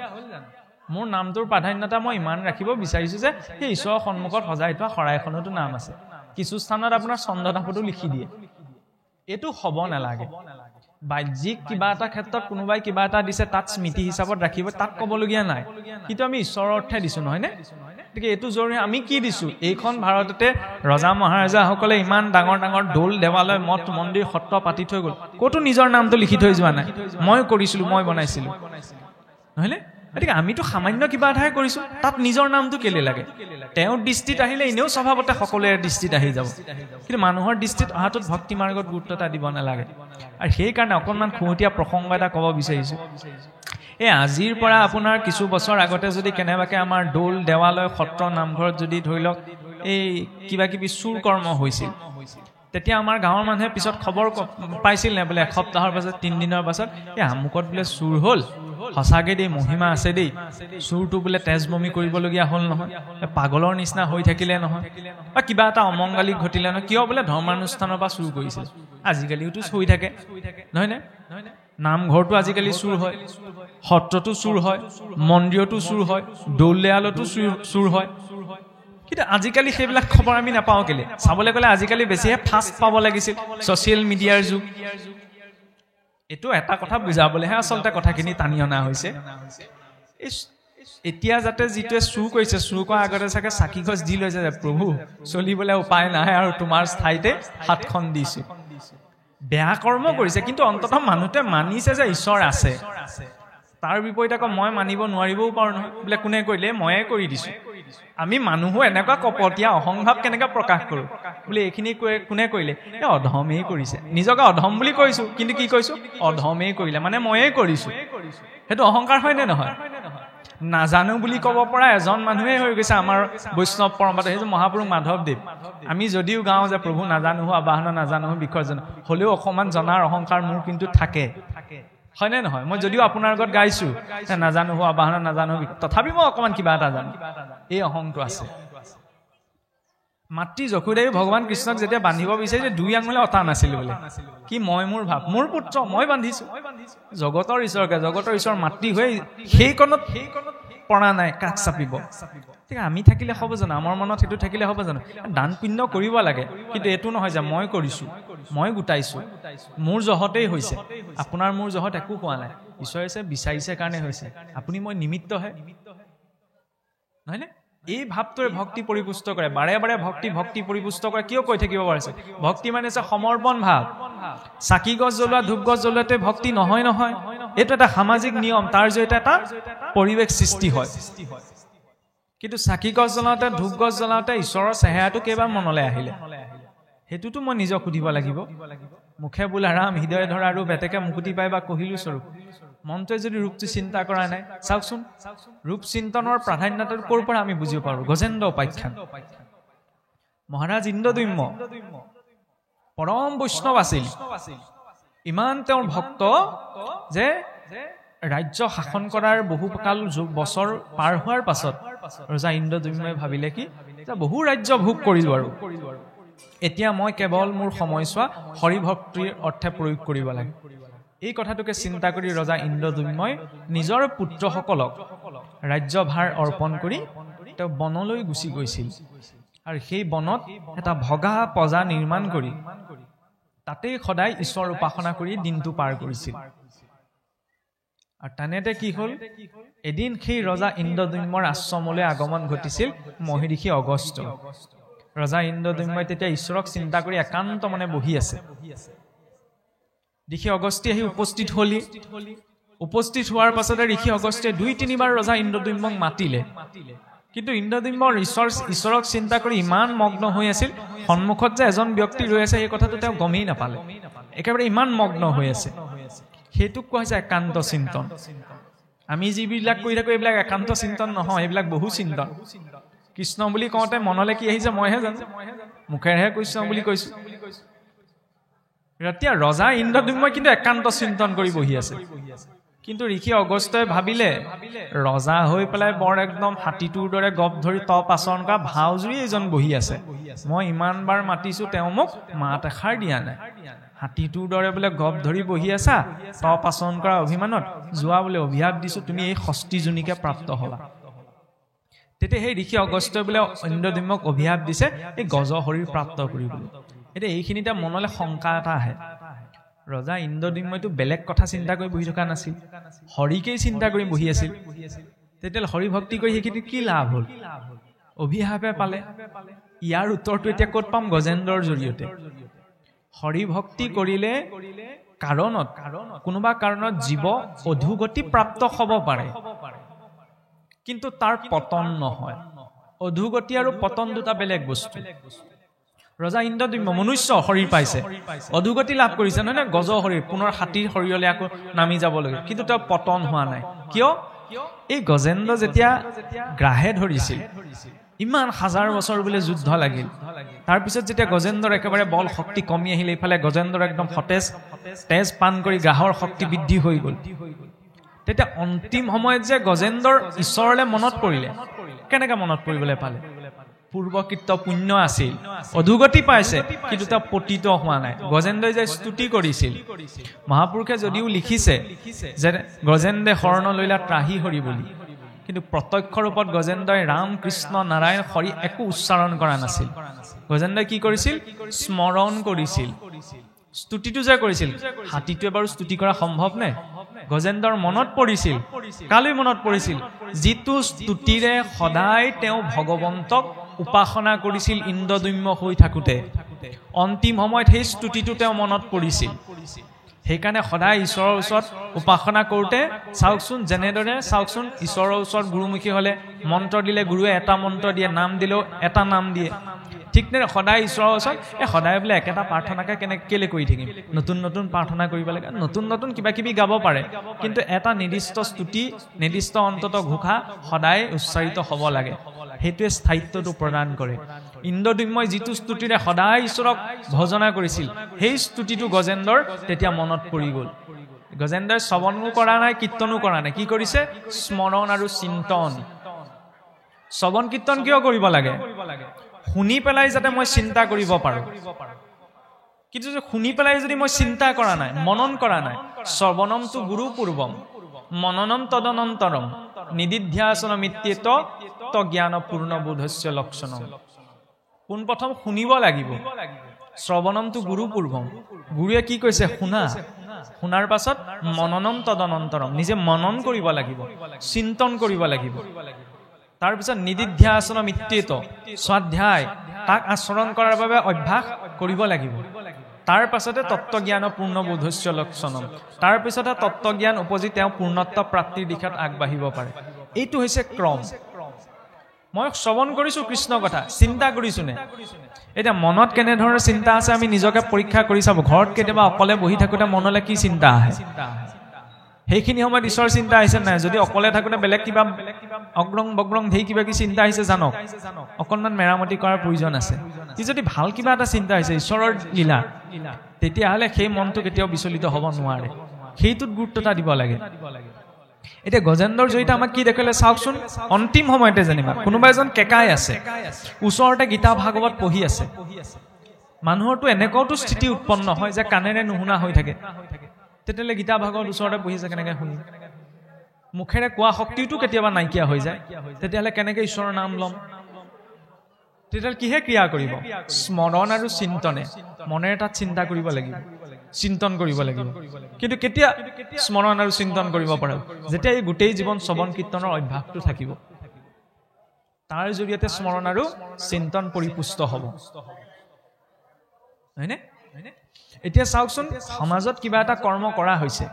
মোৰ নামটোৰ প্ৰাধান্যতা মই ইমান ৰাখিব বিচাৰিছো যে সেই ঈশ্বৰৰ সন্মুখত সজাই থোৱা শৰাইখনতো নাম আছে কিছু স্থানত আপোনাৰ চন্দনাপতো লিখি দিয়ে এইটো হ'ব নালাগে বাহ্যিক কিবা এটা ক্ষেত্ৰত কোনোবাই কিবা এটা দিছে তাত স্মৃতি হিচাপত ৰাখিব তাত ক'বলগীয়া নাই কিন্তু আমি ঈশ্বৰৰ অৰ্থে দিছো নহয়নে গতিকে এইটো জৰুৰী আমি কি দিছো এইখন ভাৰততে ৰজা মহাৰাজাসকলে ইমান ডাঙৰ ডাঙৰ দৌল দেৱালয় মঠ মন্দিৰ সত্ৰ পাতি থৈ গ'ল ক'তো নিজৰ নামটো লিখি থৈ যোৱা নাই মই কৰিছিলো মই বনাইছিলো নহয়নে গতিকে আমিতো সামান্য কিবা এটাহে কৰিছো তাত নিজৰ নামটো কেলে লাগে তেওঁৰ দৃষ্টিত আহিলে এনেও স্বভাৱতে সকলোৰে দৃষ্টিত আহি যাব কিন্তু মানুহৰ দৃষ্টিত অহাটোত ভক্তি মাৰ্গত গুৰুত্ব এটা দিব নালাগে আৰু সেইকাৰণে অকণমান খুঁটীয়া প্ৰসংগ এটা ক'ব বিচাৰিছো এই আজিৰ পৰা আপোনাৰ কিছু বছৰ আগতে যদি কেনেবাকে আমাৰ দৌল দেৱালয় সত্ৰ নামঘৰত যদি ধৰি লওক এই কিবা কিবি চুৰ কৰ্ম হৈছিল তেতিয়া আমাৰ গাঁৱৰ মানুহে পিছত খবৰ পাইছিল নে বোলে এসপ্তাহৰ পাছত 3 দিনৰ পাছত এই আমুকত বোলে চুৰ হ'ল সঁচাকে দেই মহিমা আছে দেই চুৰটো বোলে তেজ বমি কৰিবলগীয়া হ'ল নহয় পাগলৰ নিচিনা হৈ থাকিলে নহয় বা কিবা এটা অমংগলী ঘটিলে নহয় কিয় বোলে ধৰ্মানুষ্ঠানৰ পৰা চুৰ কৰিছে আজিকালিওতো হৈ থাকে নহয় নে নামঘৰটো আজিকালি চুৰ হয় সত্ৰটো চুৰ হয় মন্দিৰতো চুৰ হয় দৌলেয়ালতো চুৰ হয় কিন্তু আজিকালি সেইবিলাক খবৰ আমি নাপাওঁ কেলে চাবলৈ গ'লে আজিকালি বেছিহে ফাষ্ট পাব লাগিছিল ছ'চিয়েল মিডিয়াৰ যুগ এইটো এটা কথা বুজাবলৈহে আচলতে কথাখিনি টানি অনা হৈছে এতিয়া যাতে যিটোৱে চুৰ কৰিছে চুৰ কৰাৰ আগতে চাগে চাকি গছ দি লৈছে যে প্ৰভু চলিবলৈ উপায় নাই আৰু তোমাৰ ঠাইতে হাতখন দিছো বেয়া কৰ্ম কৰিছে কিন্তু অন্ততঃ মানুহটোৱে মানিছে যে ঈশ্বৰ আছে তাৰ বিপৰীতে আকৌ মই মানিব নোৱাৰিবও পাৰোঁ নহয় বোলে কোনে কৰিলে ময়ে কৰি দিছো আমি মানুহো এনেকুৱা কপটীয়া অহংভাৱ কেনেকৈ প্ৰকাশ কৰোঁ বোলে এইখিনি কোনে কৰিলে এই অধমেই কৰিছে নিজকে অধম বুলি কৈছোঁ কিন্তু কি কৈছোঁ অধমেই কৰিলে মানে ময়েই কৰিছোঁ সেইটো অহংকাৰ হয়নে নহয় নাজানো বুলি ক'ব পৰা এজন মানুহে হৈ গৈছে আমাৰ বৈষ্ণৱ পৰম্পৰাত সেইটো মহাপুৰুষ মাধৱদেৱ আমি যদিও গাওঁ যে প্ৰভু নাজানো আবাহনা নাজানো বিসৰ্জন হ'লেও অকণমান জনাৰ অহংকাৰ মোৰ কিন্তু থাকে হয়নে নহয় মই যদিও আপোনাৰ আগত গাইছোঁ নাজানো আবাহনা নাজানো তথাপি মই অকণমান কিবা এটা জানো এই অহংটো আছে মাতৃ যশোদায়ো ভগৱান কৃষ্ণক যেতিয়া বান্ধিব বিচাৰিছে দুই আঙুলে অতা নাছিল বোলে কি মই মোৰ ভাৱ মোৰ পুত্ৰ মই বান্ধিছো জগতৰ ঈশ্বৰ মাতৃ হৈ সেইকণত পৰা নাই কাষ চাপিব ঠিক আমি থাকিলে হ'ব জানো আমাৰ মনত সেইটো থাকিলে হ'ব জানো দান পুণ্য কৰিব লাগে কিন্তু এইটো নহয় যে মই কৰিছোঁ মই গোটাইছোঁ মোৰ জহতেই হৈছে আপোনাৰ মোৰ জহত একো হোৱা নাই ঈশ্বৰে বিচাৰিছে কাৰণে হৈছে আপুনি মই নিমিত্তহে নহয়নে এই ভাৱটোৱে ভক্তি পৰিপুষ্ট কৰে বাৰে বাৰে ভক্তি পৰিপুষ্ট কৰে কিয় কৈ থাকিব পাৰিছে ভক্তি মানে হৈছে সমৰ্পণ ভাৱ চাকি গছ জ্বলোৱা ধূপ গছ জ্বলোৱাতে ভক্তি নহয় এইটো এটা সামাজিক নিয়ম তাৰ জৰিয়তে এটা পৰিৱেশ সৃষ্টি হয় কিন্তু চাকি গছ জ্বলাওঁতে ধূপ গছ জ্বলাওঁতে ঈশ্বৰৰ চেহেৰাটো কেইবাৰ মনলৈ আহিলে সেইটোতো মই নিজক সুধিব লাগিব মুখে বোলা ৰাম হৃদয় ধৰা আৰু বেটেকে মুকুতি পাই বা কহিলো স্বৰূপ মনটোৱে যদি ৰূপটো চিন্তা কৰা নাই চাওকচোন ৰূপ চিন্তনৰ প্ৰাধান্যটো ক'ৰ পৰা আমি বুজিব পাৰোঁ গজেন্দ্ৰ উপাখ্যান মহাৰাজ ইন্দ্ৰদ্যুম্ন পৰম বৈষ্ণৱ আছিল ইমান তেওঁৰ ভক্ত যে ৰাজ্য শাসন কৰাৰ বহুকাল বছৰ পাৰ হোৱাৰ পাছত ৰজা ইন্দ্ৰদ্যুম্নই ভাবিলে কি যে বহু ৰাজ্য ভোগ কৰিলো আৰু এতিয়া মই কেৱল মোৰ সময়ছোৱা হৰিভক্তিৰ অৰ্থে প্ৰয়োগ কৰিব লাগে এই কথাটোকে চিন্তা কৰি ৰজা ইন্দ্ৰদ্যুম্নই নিজৰ পুত্ৰসকলক ৰাজ্যভাৰ অৰ্পণ কৰি তেওঁ বনলৈ গুচি গৈছিল আৰু সেই বনত এটা ভগা পজা নিৰ্মাণ কৰি তাতেই সদায় ঈশ্বৰ উপাসনা কৰি দিনটো পাৰ কৰিছিল আৰু তেনেতে কি হ'ল এদিন সেই ৰজা ইন্দ্ৰদ্যুম্নৰ আশ্ৰমলৈ আগমন ঘটিছিল মহৰ্ষি অগস্ত্য ৰজা ইন্দ্ৰদ্যুম্নই তেতিয়া ঈশ্বৰক চিন্তা কৰি একান্ত মনে বহি আছে ঋষি অগস্ত্যই আহি উপস্থিত হোৱাৰ পাছতে ঋষি অগস্ত্যই 2-3 বাৰ ৰজা ইন্দ্ৰদ্যুম্নক মাতিলে কিন্তু ইন্দ্ৰদ্যুম্ন ঈশ্বৰক চিন্তা কৰি ইমান মগ্ন হৈ আছিল সন্মুখত যে এজন ব্যক্তি ৰৈ আছে সেই কথাটো তেওঁ গমেই নাপালে একেবাৰে ইমান মগ্ন হৈ আছে সেইটোক কোৱা হৈছে একান্ত চিন্তন আমি যিবিলাক কৰি থাকোঁ এইবিলাক একান্ত চিন্তন নহয় এইবিলাক বহু চিন্তন কৃষ্ণ বুলি কওঁতে মনলৈ কি আহিছে মইহে জানো মুখেৰেহে কৃষ্ণ বুলি কৈছোঁ এতিয়া ৰজা ইন্দ্ৰদ্যুম্নই কিন্তু একান্ত চিন্তন কৰি বহি আছে কিন্তু ঋষি অগস্ত্যই ভাবিলে ৰজা হৈ পেলাই বৰ একদম হাতীটোৰ দৰে গপ ধৰি তপ আচৰণ কৰা ভাওজুৰি এজন বহি আছে মই ইমানবাৰ মাতিছোঁ তেওঁ মোক মাত এষাৰ দিয়া নাই হাতীটোৰ দৰে বোলে গপ ধৰি বহি আছা তপ আচৰণ কৰা অভিমানত যোৱা বোলে অভিশাপ দিছোঁ তুমি এই ষষ্ঠীজনীকে প্ৰাপ্ত হ'লা তেতিয়া সেই ঋষি অগস্ত্যই বোলে ইন্দ্ৰদ্যুম্নক অভিশাপ দিছে এই গজ শৰীৰ প্ৰাপ্ত কৰিবলৈ এতিয়া এইখিনিতে মনলৈ শংকা এটা আহে ৰজা ইন্দ্ৰদ্যুম্নইতো বেলেগ কথা চিন্তা কৰি বহি থকা নাছিল হৰিকেই চিন্তা কৰি বহি আছিল তেতিয়াহ'লে হৰি ভক্তি কৰি সেইখিনি কি লাভ হ'ল অভিশাপে পালে ইয়াৰ উত্তৰটো এতিয়া ক'ত পাম গজেন্দ্ৰৰ জৰিয়তে হৰি ভক্তি কৰিলে কোনোবা কাৰণত জীৱ অধোগতি প্ৰাপ্ত হ'ব পাৰে কিন্তু তাৰ পতন নহয় অধোগতি আৰু পতন দুটা বেলেগ বস্তু ৰজা ইন্দ্ৰদ্যুম্ন মনুষ্য শৰীৰ পাইছে অধোগতি লাভ কৰিছে নহয় নে গজ শৰীৰ পুনৰ হাতীৰ শৰীৰলৈ আকৌ নামি যাব লাগে কিন্তু তেওঁ পতন হোৱা নাই কিয় এই গজেন্দ্ৰ যেতিয়া গ্ৰাহে ধৰিছিল ইমান হাজাৰ বছৰ বোলে যুদ্ধ লাগিল তাৰপিছত যেতিয়া গজেন্দ্ৰৰ একেবাৰে বল শক্তি কমি আহিলে ইফালে গজেন্দ্ৰ একদম সতেজ তেজ পান কৰি গ্ৰাহৰ শক্তি বৃদ্ধি হৈ গ'ল তেতিয়া অন্তিম সময়ত যে গজেন্দ্ৰৰ ঈশ্বৰলৈ মনত পৰিলে কেনেকৈ মনত পৰিবলৈ পালে পূৰ্বকৃত পুণ্য আছিল অধুগতি পাইছে কিন্তু তেওঁ পতিত হোৱা নাই গজেন্দ্ৰই যে স্তুতি কৰিছিল মহাপুৰুষে যদিও লিখিছে যে গজেন্দ্ৰে শৰণ লৈলা ত্ৰাহি হৰি বুলি কিন্তু প্ৰত্যক্ষ ৰূপত গজেন্দ্ৰই ৰাম কৃষ্ণ নাৰায়ণ হৰি একো উচ্চাৰণ কৰা নাছিল গজেন্দ্ৰই কি কৰিছিল স্মৰণ কৰিছিল স্তুতিটো যে কৰিছিল হাতীটোৱে বাৰু স্তুতি কৰা সম্ভৱ নে গজেন্দ্ৰৰ মনত পৰিছিল কালৈ মনত পৰিছিল যিটো স্তুতিৰে সদায় তেওঁ ভগৱন্তক উপাসনা কৰিছিল ইন্দ্ৰদম্য হৈ থাকোতে অন্তিম সময়ত সেই স্তুতিটো তেওঁ মনত পৰিছিল সেইকাৰণে সদায় ঈশ্বৰৰ ওচৰত উপাসনা কৰোঁতে চাওকচোন যেনেদৰে চাওকচোন ঈশ্বৰৰ ওচৰত গুৰুমুখী হ'লে মন্ত্ৰ দিলে গুৰুৱে এটা মন্ত্ৰ দিয়ে নাম দিলেও এটা নাম দিয়ে ঠিক তেনে সদায় ঈশ্বৰৰ ওচৰত সদায় বোলে একেটা প্ৰাৰ্থনাকে কেলে কৰি থাকিম নতুন নতুন প্ৰাৰ্থনা কৰিব লাগে নতুন নতুন কিবা কিবি গাব পাৰে কিন্তু এটা নিৰ্দিষ্ট স্তুতি নিৰ্দিষ্ট অন্তত ঘোষা সদায় উচ্চাৰিত হ'ব লাগে সেইটোৱে স্থায়িত্বটো প্ৰদান কৰে ইন্দ্ৰদম্যই যিটো স্তুতিৰে সদায় ঈশ্বৰক ভজনা কৰিছিল সেই স্তুতিটো গজেন্দ্ৰৰ তেতিয়া মনত পৰি গ'ল গজেন্দ্ৰই শ্ৰৱণো কৰা নাই কীৰ্তনো কৰা নাই কি কৰিছে স্মৰণ আৰু চিন্তন শ্ৰৱণ কীৰ্তন কিয় কৰিব লাগে শুনি পেলাই যাতে মই চিন্তা কৰিব পাৰোঁ কিন্তু শুনি পেলাই যদি মই চিন্তা কৰা নাই মনন কৰা নাই শ্ৰৱণমটো গুৰু পূৰ্বম মননম তদনন্তৰম নিদিধ্যাসনমিত্যেত জ্ঞান পূৰ্ণ বোধস্য লক্ষণম পোনপ্ৰথম শুনিব লাগিব শ্ৰৱণমটো গুৰু পূৰ্বম গুৰুৱে কি কৈছে শুনাৰ পাছত মননম তদনন্তৰম নিজে মনন কৰিব লাগিব চিন্তন কৰিব লাগিব তাৰপিছত নিদিধ্যাসনমিত্যেত স্বাধ্যায় তাক আচৰণ কৰাৰ বাবে অভ্যাস কৰিব লাগিব তাৰ পাছতে তত্ত্বজ্ঞান পূৰ্ণ বোধস্য লক্ষণম তাৰ পিছতে তত্ত্বজ্ঞান উপজি তেওঁ পূৰ্ণত্ব প্ৰাপ্তিৰ দিশত আগবাঢ়িব পাৰে এইটো হৈছে ক্ৰম মই শ্ৰৱণ কৰিছো কৃষ্ণ কথা চিন্তা কৰিছো নে এতিয়া মনত কেনেধৰণৰ চিন্তা আছে আমি নিজকে পৰীক্ষা কৰি চাব ঘৰত কেতিয়াবা অকলে বহি থাকোঁতে মনলৈ কি চিন্তা আহে সেইখিনি সময়ত ঈশ্বৰ চিন্তা আহিছে নাই যদি অকলে থাকোঁতে বেলেগ কিবা অগ্ৰং বগ্ৰং ধেই কিবা কি চিন্তা আহিছে জানক অকণমান মেৰামতি কৰাৰ প্ৰয়োজন আছে কি যদি ভাল কিবা এটা চিন্তা আহিছে ঈশ্বৰৰ লীলা তেতিয়াহ'লে সেই মনটো কেতিয়াও বিচলিত হ'ব নোৱাৰে সেইটোত গুৰুত্ব এটা দিব লাগে এতিয়া গজেন্দ্ৰৰ জৰিয়তে আমাক কি দেখালে চাওকচোন অন্তিম সময়তে যেনিবা কোনোবা এজন কেকাই আছে ওচৰতে গীতা ভাগৱত পঢ়ি আছে মানুহৰতো এনেকুৱাওতো স্থিতি উৎপন্ন হয় যে কাণেৰে নুশুনা হৈ থাকে তেতিয়াহ'লে গীতা ভাগৱত ওচৰতে বহি আছে কেনেকৈ শুনি মুখেৰে কোৱা শক্তিটো কেতিয়াবা নাইকিয়া হৈ যায় তেতিয়াহ'লে কেনেকৈ ঈশ্বৰৰ নাম ল'ম তেতিয়াহ'লে কিহে ক্ৰিয়া কৰিব স্মৰণ আৰু চিন্তনে মনেৰে তাত চিন্তা কৰিব লাগিব চিন্তন কৰিব লাগিব কিন্তু কেতিয়া স্মৰণ আৰু চিন্তন কৰিব পাৰোঁ যেতিয়া এই গোটেই জীৱন শ্ৰৱণ কীৰ্তনৰ অভ্যাসটো থাকিব তাৰ জৰিয়তে স্মৰণ আৰু চিন্তন পৰিপুষ্ট হ'ব হয়নে এতিয়া চাওকচোন সমাজত কিবা এটা কৰ্ম কৰা হৈছে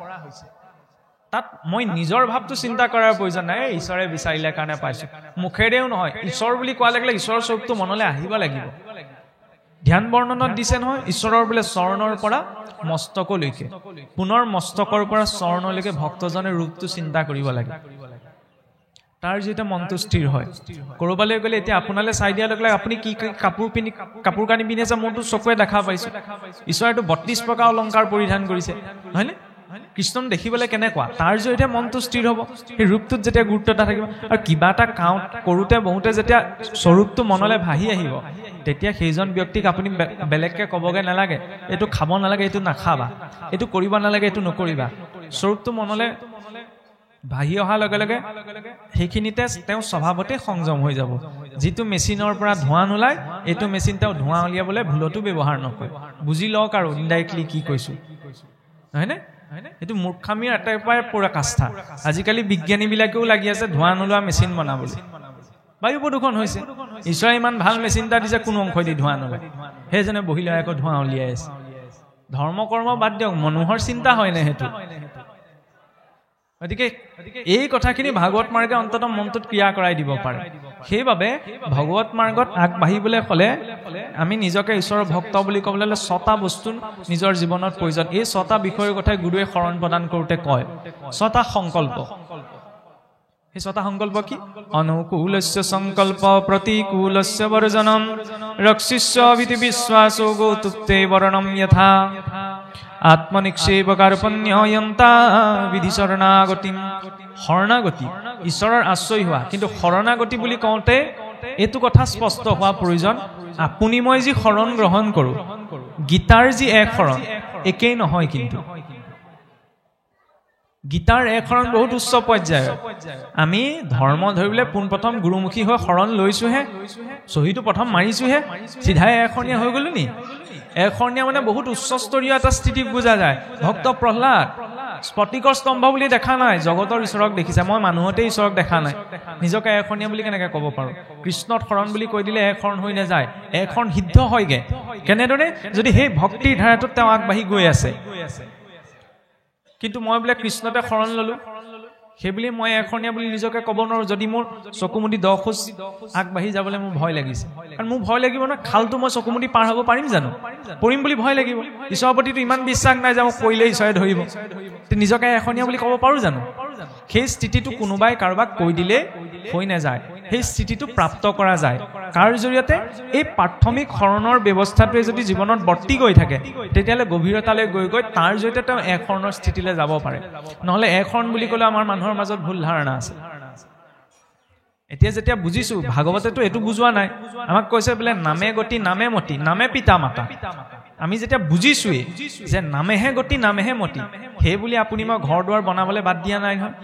তাত মই নিজৰ ভাৱটো চিন্তা কৰাৰ প্ৰয়োজন নাই ঈশ্বৰে বিচাৰিলে কাৰণে পাইছোঁ মুখেৰেও নহয় ঈশ্বৰ বুলি কোৱা লাগিলে ঈশ্বৰৰ স্বৰূপটো মনলৈ আহিব লাগিব ধ্যান বৰ্ণনত দিছে নহয় ঈশ্বৰৰ বোলে চৰণৰ পৰা মস্তকলৈকে পুনৰ মস্তকৰ পৰা চৰণলৈকে ভক্তজনে ৰূপটো চিন্তা কৰিব লাগে তাৰ যেতিয়া মনটো স্থিৰ হয় কৰবালৈ গ'লে এতিয়া আপোনালৈ চাই দিয়াৰ লগে লগে আপুনি কি কাপোৰ কানি পিন্ধি আছে মোৰতো চকুৱে দেখা পাইছোঁ ঈশ্বৰেতো ৩২ প্ৰকাৰ অলংকাৰ পৰিধান কৰিছে হয়নে কৃষ্ণ দেখিবলৈ কেনেকুৱা তাৰ জৰিয়তে মনটো স্থিৰ হ'ব সেই ৰূপটোত যেতিয়া গুৰুত্ব এটা থাকিব আৰু কিবা এটা কৰোঁতে বহুতে যেতিয়া স্বৰূপটো মনলৈ ভাহি আহিব তেতিয়া সেইজন ব্যক্তিক আপুনি বেলেগকৈ ক'বগৈ নালাগে এইটো খাব নালাগে এইটো নাখাবা এইটো কৰিব নালাগে এইটো নকৰিবা স্বৰূপটো মনলৈ ভাহি অহাৰ লগে লগে সেইখিনিতে তেওঁ স্বভাৱতে সংযম হৈ যাব যিটো মেচিনৰ পৰা ধোঁৱা নোলায় এইটো মেচিন তেওঁ ধোঁৱা উলিয়াবলৈ ভুলতো ব্যৱহাৰ নকৰে বুজি লওক আৰু ইনডাইৰেক্টলি কি কৈছোঁ হয়নে এইটো মূৰ্খামীৰ এটাই পৰাকাষ্ঠা আজিকালি বিজ্ঞানীবিলাকেও লাগি আছে ধোঁৱা নোলোৱা মেচিন বনাবলৈ বায়ু প্ৰদূষণ হৈছে ঈশ্বৰে ইমান ভাল মেচিন এটা দিছে কোনো অংশ দি ধোঁৱা নোলায় সেইজনে বহি লৈ আকৌ ধোঁৱা উলিয়াই আছে ধৰ্ম কৰ্ম বাদ দিয়ক মানুহৰ চিন্তা হয়নে সেইটো গতিকে এই কথাখিনি ভাগৱত মাৰ্গে অন্তত মনটোত ক্ৰিয়া কৰাই দিব পাৰে সেইবাবে ভগৱত মাৰ্গত আগবাঢ়িবলৈ হ'লে আমি নিজকে ঈশ্বৰৰ ভক্ত বুলি ক'বলৈ হ'লে ৬টা বস্তু নিজৰ জীৱনত প্ৰয়োজন এই ৬টা বিষয়ৰ কথাই গুৰুৱে শৰণ প্ৰদান কৰোঁতে কয় ৬টা সংকল্প সেই ৬টা সংকল্প কি অনুকূলস্য সংকল্প প্ৰতিকূলস্য বৰ্জনম ৰক্ষিষ্য ভীতি বিশ্বাসো গৌতুপ্তে বৰণম যথা আত্মনিক্ষেপ কাৰ্পণ্যয়ন্তা বিধি শৰণাগতি শৰণাগতি ঈশ্বৰৰ আশ্ৰয় হোৱা কিন্তু শৰণাগতি বুলি কওঁতে এইটো কথা স্পষ্ট হোৱা প্ৰয়োজন আপুনি মই যি শৰণ গ্ৰহণ কৰোঁ গীতাৰ যি এক শৰণ একেই নহয় কিন্তু গীতাৰ এক শৰণ বহুত উচ্চ পৰ্যায়ৰ আমি ধৰ্ম ধৰিবলৈ পোনপ্ৰথম গুৰুমুখী হৈ শৰণ লৈছোহে চহীটো প্ৰথম মাৰিছোহে চিধাই এশৰণীয়া হৈ গলো নি এশৰণীয়া মানে বহুত উচ্চস্তৰীয় এটা স্থিতি বুজা যায় ভক্ত প্ৰহ্লাদ স্ফটিকৰ স্তম্ভ বুলি দেখা নাই জগতৰ ঈশ্বৰক দেখিছে মই মানুহতে ঈশ্বৰক দেখা নাই নিজকে এশৰণীয়া বুলি কেনেকৈ ক'ব পাৰোঁ কৃষ্ণত শৰণ বুলি কৈ দিলে এক শৰণ হৈ নাযায় এক শৰণ সিদ্ধ হয়গে কেনেদৰে যদি সেই ভক্তিৰ ধাৰাটোত তেওঁ আগবাঢ়ি গৈ আছে কিন্তু মই বোলে কৃষ্ণতে শৰণ ললো সেইবুলি মই এশৰণীয়া বুলি নিজকে ক'ব নোৱাৰো যদি মোৰ চকুমুদি 10 খোজ আগবাঢ়ি যাবলৈ মোৰ ভয় লাগিছে কাৰণ মোৰ ভয় লাগিব নহয় খালটো মই চকুমুদি পাৰ হ'ব পাৰিম জানো পৰিম বুলি ভয় লাগিব ঈশ্বৰৰ প্ৰতিটো ইমান বিশ্বাস নাই যে মোক কৰিলে ঈশ্বৰে ধৰিব নিজকে এশৰণীয়া বুলি ক'ব পাৰো জানো সেই স্থিতিটো কোনোবাই কাৰোবাক কৈ দিলে হৈ নাযায় সেই স্থিতিটো প্ৰাপ্ত কৰা যায় কাৰ জৰিয়তে এই প্ৰাথমিক শৰণৰ ব্যৱস্থাটোৱে যদি জীৱনত বৰ্তি গৈ থাকে তেতিয়ালে গভীৰতালৈ গৈ গৈ তাৰ জৰিয়তে তেওঁ এক শৰণৰ স্থিতিলৈ যাব পাৰে নহলে এক শৰণ বুলি ক'লে আমাৰ মানুহৰ মাজত ভুল ধাৰণা আছে এতিয়া যেতিয়া বুজিছো ভাগৱতেতো এটো বুজোৱা নাই আমাক কৈছে বোলে নামে গতি নামে মতি নামে পিতা মাতা আমি যেতিয়া বুজিছোৱে যে নামেহে গতি নামেহে মতি সেই বুলি আপুনি মই ঘৰ দুৱাৰ বনাবলৈ বাদ দিয়া নাই নহয়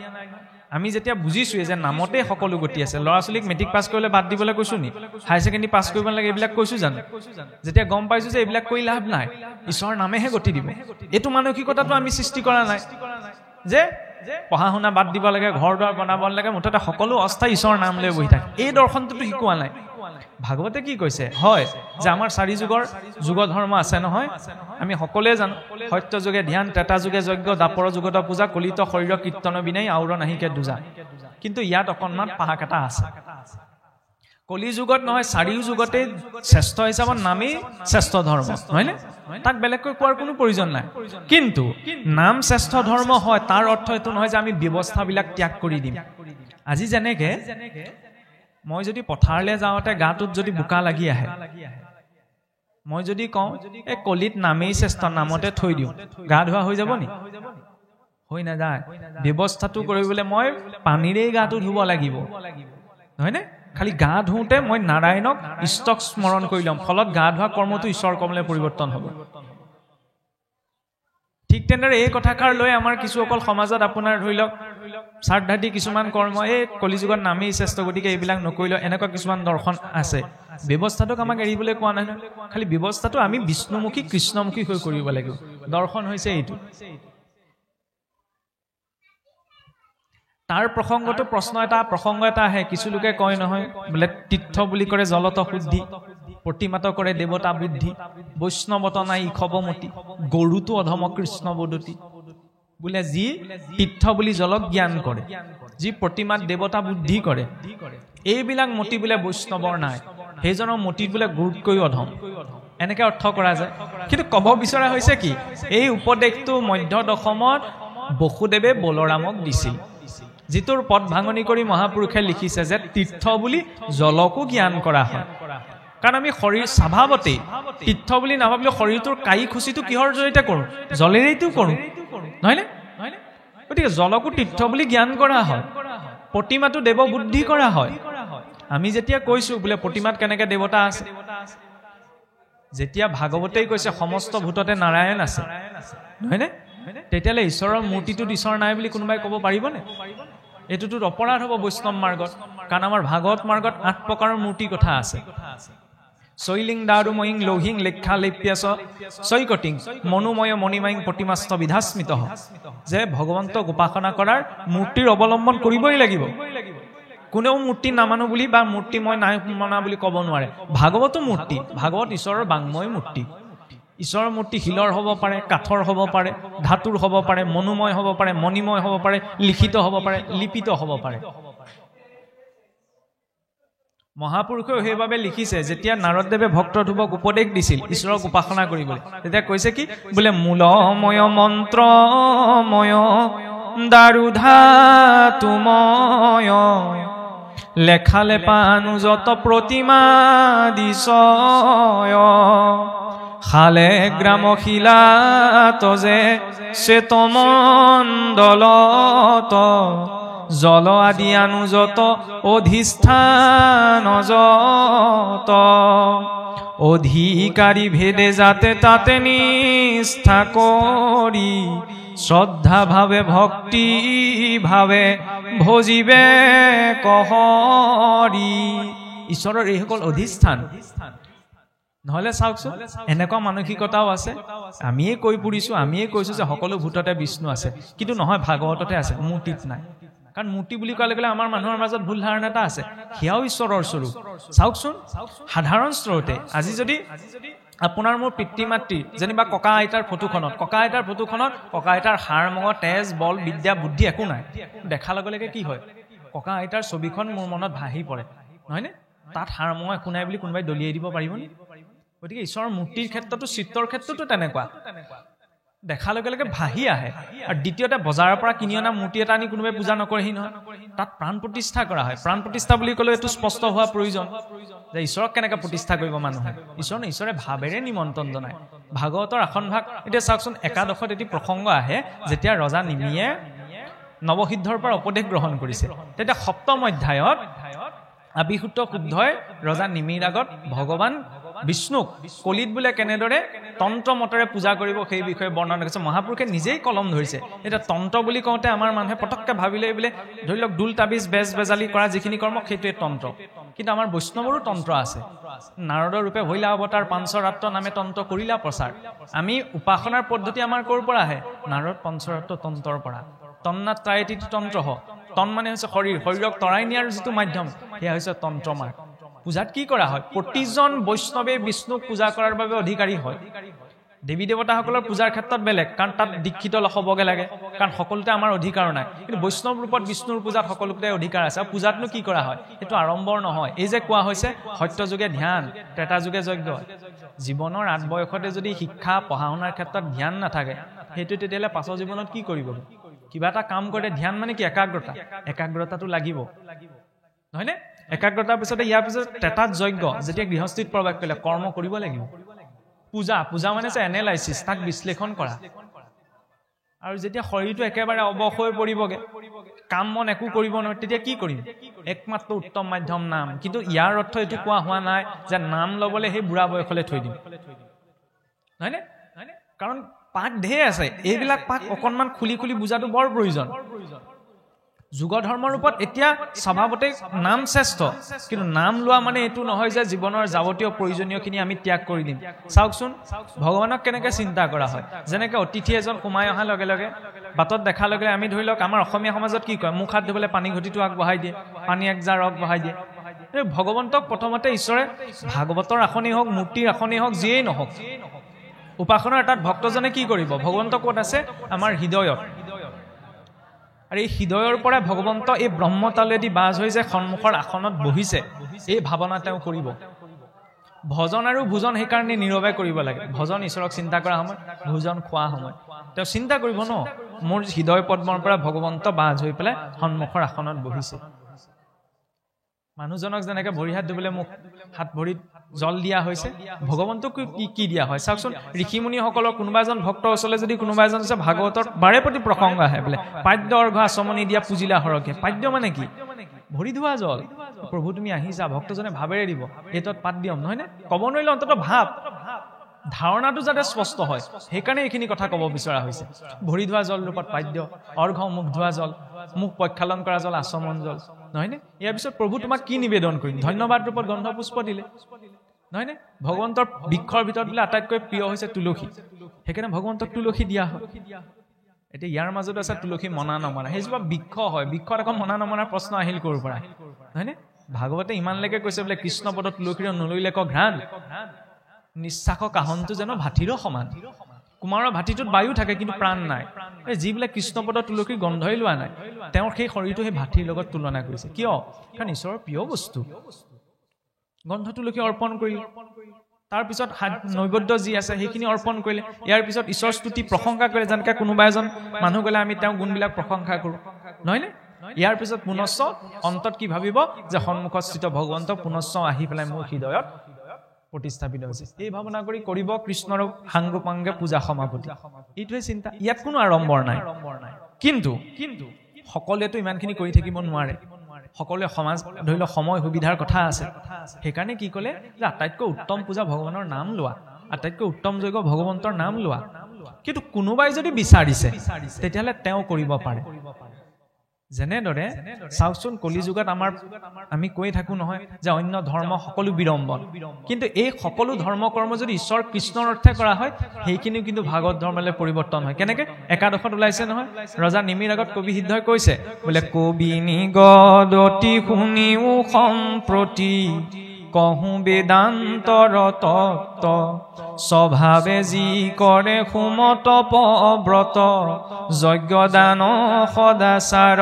আমি যেতিয়া বুজিছোৱে যে নামতে সকলো গতি আছে ল'ৰা ছোৱালীক মেট্ৰিক পাছ কৰিলে বাদ দিবলৈ কৈছো নি হাই ছেকেণ্ডাৰী পাছ কৰিব নালাগে এইবিলাক কৈছো জানো যেতিয়া গম পাইছো যে এইবিলাক কৰি লাভ নাই ঈশ্বৰৰ নামেহে গতি দিব এইটো মানসিকতাটো আমি সৃষ্টি কৰা নাই যে পঢ়া শুনা বাদ দিব লাগে ঘৰ দুৱাৰ বনাব লাগে মুঠতে সকলো অস্থায়ী ঈশ্বৰৰ নাম লৈ বহি থাকে এই দৰ্শনটোতো শিকোৱা নাই ভাগৱতে কি কৈছে হয় যে আমাৰ 4 যুগৰ যুগ ধৰ্ম আছে নহয় আমি সকলোৱে জানো সত্য যুগে ধ্যান ত্ৰেতা যুগে যজ্ঞ দাপৰ যুগত পূজা কলিত শৰীৰ কীৰ্তন বিনাই আউৰ নাহিকে দুজা কিন্তু ইয়াত অকণমান পাহাক এটা আছে কলি যুগত নহয় 4 যুগতে শ্ৰেষ্ঠ হিচাপত নামেই শ্ৰেষ্ঠ ধৰ্ম হয়নে তাক বেলেগকৈ কোৱাৰ কোনো প্ৰয়োজন নাই কিন্তু নাম শ্ৰেষ্ঠ ধৰ্ম হয় তাৰ অৰ্থ এটো নহয় যে আমি ব্যৱস্থাবিলাক ত্যাগ কৰি দিম আজি যেনেকে মই যদি পথাৰলৈ যাওঁতে গাটোত যদি বোকা লাগি আহে মই যদি কওঁ এই কলিত নামেই শ্ৰেষ্ঠ নামতে থৈ দিওঁ গা ধোৱা হৈ যাব নি হৈ নাযায় ব্যৱস্থাটো কৰিবলৈ মই পানীৰেই গাটো ধুব লাগিব নহয়নে খালি গা ধুওঁতে মই নাৰায়ণক ইষ্টক স্মৰণ কৰি ল'ম ফলত গা ধোৱা কৰ্মটো ঈশ্বৰ কৰ্মলৈ পৰিৱৰ্তন হ'ব ঠিক তেনেদৰে এই কথাষাৰ লৈ আমাৰ কিছু অকল সমাজত আপোনাৰ ধৰি লওক শ্ৰাদ্ধাদি কিছুমান কৰ্ম এই কলিযুগত নামেই শ্ৰেষ্ঠ গতিকে এইবিলাক নকৰিলেও এনেকুৱা কিছুমান দৰ্শন আছে ব্যৱস্থাটোক আমাক এৰিবলৈ কোৱা নাই খালি ব্যৱস্থাটো আমি বিষ্ণুমুখী কৃষ্ণমুখী হৈ কৰিব লাগিব দৰ্শন হৈছে এইটো তাৰ প্ৰসংগটো প্ৰসংগ এটা আহে কিছু লোকে কয় নহয় বোলে তীৰ্থ বুলি কৰে জলত শুদ্ধি প্ৰতিমাত কৰে দেৱতা বুদ্ধি বৈষ্ণৱত নাই ইখবমতি গৰুটো অধম কৃষ্ণ বদতি বোলে যি তীৰ্থ বুলি জলক জ্ঞান কৰে যি প্ৰতিমাত দেৱতা বুদ্ধি কৰে এইবিলাক মতি বোলে বৈষ্ণৱৰ নাই সেইজনৰ মতিত বোলে গৰুতকৈ অধম এনেকে অৰ্থ কৰা যায় কিন্তু ক'ব বিচৰা হৈছে কি এই উপদেশটো মধ্য দশমত বসুদেৱে বলৰামক দিছিল যিটোৰ পদ ভাঙনি কৰি মহাপুৰুষে লিখিছে যে তীৰ্থ বুলি জলকো জ্ঞান কৰা হয় কাৰণ আমি শৰীৰ স্বভাৱতে তীৰ্থ বুলি নাভাবিলে শৰীৰটোৰ কায়িক খুচিটো কিহৰ জৰিয়তে কৰোঁ জলেৰেইটো কৰোঁ নহয়নে গতিকে জলকো তীৰ্থ বুলি জ্ঞান কৰা হয় প্ৰতিমাটো দেৱ বুদ্ধি কৰা হয় আমি যেতিয়া কৈছো বোলে প্ৰতিমাত কেনেকে দেৱতা আছে যেতিয়া ভাগৱতেই কৈছে সমস্ত ভূততে নাৰায়ণ আছে নহয়নে তেতিয়ালে ঈশ্বৰৰ মূৰ্তিটোত ঈশ্বৰ নাই বুলি কোনোবাই ক'ব পাৰিবনে এইটোতো অপৰাধ হ'ব বৈষ্ণৱ মাৰ্গত কাৰণ আমাৰ ভাগৱত মাৰ্গত 8 প্ৰকাৰৰ মূৰ্তি কথা আছে শৈলিং দাৰুময়িং লৌহিং লেখা লেপ্যাস চৈকটিং মনোময় মণিমায়িং প্ৰতিমাস্ত বিধাস্মিত যে ভগৱন্তক উপাসনা কৰাৰ মূৰ্তিৰ অৱলম্বন কৰিবই লাগিব কোনেও মূৰ্তি নামানো বুলি বা মূৰ্তি মই নাই মানা বুলি ক'ব নোৱাৰে ভাগৱতো মূৰ্তি ভাগৱত ঈশ্বৰৰ বাংময় মূৰ্তি ঈশ্বৰৰ মূৰ্তি শিলৰ হ'ব পাৰে কাঠৰ হ'ব পাৰে ধাতুৰ হ'ব পাৰে মনোময় হ'ব পাৰে মণিময় হ'ব পাৰে লিখিত হ'ব পাৰে লিপিত হ'ব পাৰে মহাপুৰুষেও সেইভাবে লিখিছে যেতিয়া নাৰদদেৱে ভক্ত ধ্ৰুৱক উপদেশ দিছিল ঈশ্বৰক উপাসনা কৰিবলৈ তেতিয়া কৈছে কি বোলে মূলময় মন্ত্ৰময় দাৰুধাতুময় লেখালে পানুজত প্ৰতিমা দিশয় খালে গ্ৰাম শিলাত যে শ্বেতমণ্ডলত জল আদি অনুজত অধিষ্ঠান যত অধিকারী ভেদে যাতে তাতে নিষ্ঠা করি শ্রদ্ধা ভাবে ভক্তি ভাবে ভজিবে কহরি ঈশ্বৰৰ এইসকল অধিষ্ঠান নহলে চাওকচোন এনেকুৱা মানসিকতাও আছে আমিয়ে কৈ পৰিছো আমিয়ে কৈছো যে সকলো ভূততে বিষ্ণু আছে কিন্তু নহয় ভাগৱততে আছে মূৰ্তিত নাই কাৰণ মূৰ্তি বুলি ক'লে গ'লে আমাৰ মানুহৰ মাজত ভুল ধাৰণা এটা আছে সেয়াও ঈশ্বৰৰ স্বৰূপ চাওকচোন সাধাৰণ স্বৰূপতে আজি যদি আপোনাৰ মোৰ পিতৃ মাতৃ যেনিবা ককা আইতাৰ ফটোখনত ককা আইতাৰ হাড় মঙহ তেজ বল বিদ্যা বুদ্ধি একো নাই দেখাৰ লগে লগে কি হয় ককা আইতাৰ ছবিখন মোৰ মনত ভাহি পৰে নহয়নে তাত হাড় মঙহ একো নাই বুলি কোনোবাই দলিয়াই দিব পাৰিবনে গতিকে ঈশ্বৰৰ মূৰ্তিৰ ক্ষেত্ৰতো চিত্ৰৰ ক্ষেত্ৰতো তেনেকুৱা দেখাৰ লগে লগে ভাহি আহে আৰু দ্বিতীয়তে বজাৰৰ পৰা কিনি অনা মূৰ্তি এটা আনি কোনোবাই পূজা নকৰেহি নহয় তাত প্ৰাণ প্ৰতিষ্ঠা কৰা হয় প্ৰাণ প্ৰতিষ্ঠা বুলি ক'লে এইটো স্পষ্ট হোৱা প্ৰয়োজন যে ঈশ্বৰক কেনেকৈ প্ৰতিষ্ঠা কৰিব মানুহে ঈশ্বৰে ভাৱেৰে নিমন্ত্ৰণ জনায় ভাগৱতৰ আসন ভাগ এতিয়া চাওকচোন একাদশত এটি প্ৰসংগ আহে যেতিয়া ৰজা নিমিয়ে নৱসিদ্ধৰ পৰা উপদেশ গ্ৰহণ কৰিছে তেতিয়া সপ্তম অধ্যায়ত আবিসূত্ৰ শুদ্ধই ৰজা নিমিৰ আগত ভগৱান বিষ্ণুক কলিত বোলে কেনেদৰে তন্ত্ৰ মতৰে পূজা কৰিব সেই বিষয়ে বৰ্ণনা কৰিছে মহাপুৰুষে নিজেই কলম ধৰিছে এটা তন্ত্ৰ বুলি কওঁতে আমাৰ মানুহে পটককে ভাবিলে বোলে ধৰি লওক দুল তাবিজ বেজ বেজালি কৰা যিখিনি কৰ্ম সেইটোৱে তন্ত্ৰ কিন্তু আমাৰ বৈষ্ণৱৰো তন্ত্ৰ আছে নাৰদৰ ৰূপে হৈলা অৱতাৰ পঞ্চৰাত্ৰ নামে তন্ত্ৰ কৰিলা প্ৰচাৰ আমি উপাসনাৰ পদ্ধতি আমাৰ ক'ৰ পৰা আহে নাৰদ পঞ্চৰাত্ৰ তন্ত্ৰৰ পৰা তন্নাত্ৰায়তি তন্ত্ৰ তন মানে হৈছে শৰীৰক তৰাই নিয়াৰ যিটো মাধ্যম সেয়া হৈছে তন্ত্ৰ মাৰ্গ পূজাত কি কৰা হয় প্ৰতিজন বৈষ্ণৱে বিষ্ণুক পূজা কৰাৰ বাবে অধিকাৰী হয় দেৱী দেৱতাসকলৰ পূজাৰ ক্ষেত্ৰত বেলেগ কাৰণ তাত দীক্ষিত হ'বগে লাগে কাৰণ সকলোতে আমাৰ অধিকাৰ নাই কিন্তু বৈষ্ণৱ ৰূপত বিষ্ণুৰ পূজাত সকলোতে অধিকাৰ আছে আৰু পূজাতনো কি কৰা হয় এইটো আড়ম্বৰ নহয় এই যে কোৱা হৈছে সত্য যুগে ধ্যান ত্ৰেতা যুগে যজ্ঞ জীৱনৰ ৮ বয়সতে যদি শিক্ষা পঢ়া শুনাৰ ক্ষেত্ৰত ধ্যান নাথাকে সেইটো তেতিয়াহ'লে পাছৰ জীৱনত কি কৰিব কিবা এটা কাম কৰে ধ্যান মানে কি একাগ্ৰতাটো লাগিব নহয়নে একাগ্ৰতাৰ পিছতে ইয়াৰ পিছত ত্ৰেতাত যজ্ঞ যেতিয়া গৃহস্থিত প্ৰৱেশ কৰিলে কৰ্ম কৰিব লাগিব পূজা মানে এনালাইচিছ তাক বিশ্লেষণ কৰা আৰু যেতিয়া শৰীৰটো একেবাৰে অৱশ হৈ পৰিবগে কাম মন একো কৰিব নোৱাৰে তেতিয়া কি কৰিম একমাত্ৰ উত্তম মাধ্যম নাম কিন্তু ইয়াৰ অৰ্থ এইটো কোৱা হোৱা নাই যে নাম ল'বলৈ সেই বুঢ়া বয়সলৈ থৈ দিম নহয়নে কাৰণ পাক ঢেৰ আছে এইবিলাক পাক অকণমান খুলি বুজাটো বৰ প্ৰয়োজন যুগ ধৰ্মৰ ৰূপত এতিয়া স্বভাৱতে নাম শ্ৰেষ্ঠ কিন্তু নাম লোৱা মানে এইটো নহয় যে জীৱনৰ যাৱতীয় প্ৰয়োজনীয়খিনি আমি ত্যাগ কৰি দিম চাওকচোন ভগৱানক কেনেকৈ চিন্তা কৰা হয় যেনেকৈ অতিথি এজন সোমাই অহাৰ লগে লগে বাটত দেখাৰ লগে আমি ধৰি লওক আমাৰ অসমীয়া সমাজত কি কয় মুখ হাত ধুবলৈ পানী ঘটিটো আগবঢ়াই দিয়ে পানী এক জাৰ আগবঢ়াই দিয়ে ভগৱন্তক প্ৰথমতে ঈশ্বৰে ভাগৱতৰ আসনেই হওক মূৰ্তিৰ আসনেই হওক যিয়েই নহওক উপাসনাৰ তাত ভক্তজনে কি কৰিব ভগৱন্ত ক'ত আছে আমাৰ হৃদয়ত আৰু এই হৃদয়ৰ পৰা ভগৱন্ত এই ব্ৰহ্মতালেদি বাজ হৈ যে সন্মুখৰ আসনত বহিছে এই ভাৱনা তেওঁ কৰিব ভজন আৰু ভোজন সেইকাৰণে নীৰৱে কৰিব লাগে ভজন ঈশ্বৰক চিন্তা কৰা সময় ভোজন খোৱা সময় তেওঁ চিন্তা কৰিব ন মোৰ হৃদয় পদ্মৰ পৰা ভগৱন্ত বাজ হৈ পেলাই সন্মুখৰ আসনত বহিছে মানুহজনক যেনেকৈ ভৰি হাত ধুবলৈ মুখ হাত ভৰিত জল দিয়া হৈছে ভগৱন্তক কি দিয়া হয় চাওকচোন ঋষিমুনিসকলৰ কোনোবা এজন ভক্তৰ ওচৰলৈ যদি কোনোবা এজন আছে ভাগৱতৰ বাৰে প্ৰতি প্ৰসংগ আহে বোলে পাদ্য অৰ্ঘ আচমনি দিয়া পুজিলা সৰকে পাদ্য মানে কি ভৰি ধোৱা জল প্ৰভু তুমি আহিছা ভক্তজনে ভাৱেৰে দিব এইটোত পাত দিয়ম নহয়নে ক'ব নোৱাৰিলে অন্তত ভাৱ ধাৰণাটো যাতে স্পষ্ট হয় সেইকাৰণে এইখিনি কথা ক'ব বিচৰা হৈছে ভৰি ধোৱা জল ৰূপত পাদ্য অৰ্ঘ মুখ ধোৱা জল মুখ প্ৰক্ষালন কৰা জল আচমন জল নহয়নে ইয়াৰ পিছত প্ৰভু তোমাক কি নিবেদন কৰিম ধন্যবাদ ৰূপত গন্ধ পুষ্প দিলে নহয়নে ভগৱন্তৰ বৃক্ষৰ ভিতৰত বোলে আটাইতকৈ প্ৰিয় হৈছে তুলসী সেইকাৰণে ভগৱন্তক তুলসী দিয়া হয় এতিয়া ইয়াৰ মাজত আছে তুলসী মনা নমনা সেইজোপা বৃক্ষ হয় বৃক্ষত আকৌ মনা নমনাৰ প্ৰশ্ন আহিল ক'ৰ পৰা নহয়নে ভাগৱতে ইমানলৈকে কৈছে বোলে কৃষ্ণ পদ তুলসীৰ নলৈলে ক ঘ্ৰাণ নিশ্বাস কাহনটো যেন ভাটিৰো সমান কুমাৰৰ ভাটিটোত বায়ু থাকে কিন্তু প্ৰাণ নাই যিবিলাক কৃষ্ণপদ তুলসীৰ গন্ধই লোৱা নাই তেওঁৰ সেই শৰীৰটো সেই ভাটিৰ লগত তুলনা কৰিছে কিয় কাৰণ ঈশ্বৰৰ প্ৰিয় বস্তু গন্ধ তুলসী অৰ্পণ কৰিলে তাৰপিছত নৈবেদ্য যি আছে সেইখিনি অৰ্পণ কৰিলে ইয়াৰ পিছত ঈশ্বৰ স্তুতি প্ৰশংসা কৰিলে যেনেকৈ কোনোবা এজন মানুহ গ'লে আমি তেওঁ গুণবিলাক প্ৰশংসা কৰোঁ নহয়নে ইয়াৰ পিছত পুনশ্চ অন্তত কি ভাবিব যে সন্মুখত স্থিত ভগৱন্ত পুনশ্চ আহি পেলাই মোৰ হৃদয়ত প্ৰতিস্থাপিত হৈছে এই ভাৱনা কৰি কৰিব কৃষ্ণৰ সাংগপাংগে পূজা সমাপতি এইটোৱে চিন্তা ইয়াত কোনো আড়ম্বৰ নাই কিন্তু সকলোৱেতো ইমানখিনি কৰি থাকিব নোৱাৰে সকলোৱে সমাজ ধৰি লওক সময় সুবিধাৰ কথা আছে সেইকাৰণে কি ক'লে যে আটাইতকৈ উত্তম পূজা ভগৱানৰ নাম লোৱা আটাইতকৈ উত্তম যজ্ঞ ভগৱন্তৰ নাম লোৱা কিন্তু কোনোবাই যদি বিচাৰিছে তেতিয়াহ'লে তেওঁ কৰিব পাৰে যেনেদৰে চাওকচোন কলিযুগত আমি কৈ থাকো নহয় যে অন্য ধৰ্ম সকলো বিড়ম্বন কিন্তু এই সকলো ধৰ্ম কৰ্ম যদি ঈশ্বৰ কৃষ্ণৰ অৰ্থে কৰা হয় সেইখিনিও কিন্তু ভাগৱত ধৰ্মলৈ পৰিৱৰ্তন হয় কেনেকে একাদশত ওলাইছে নহয় ৰজা নিমিৰ আগত কবি সিদ্ধই কৈছে বোলে কবি নিগদতি শুনিও সম্প্ৰতি কহু বেদান্তৰ তত্ত্ব স্বভাৱে যি কৰে সুমত পব্ৰত যজ্ঞ দান সদাচাৰ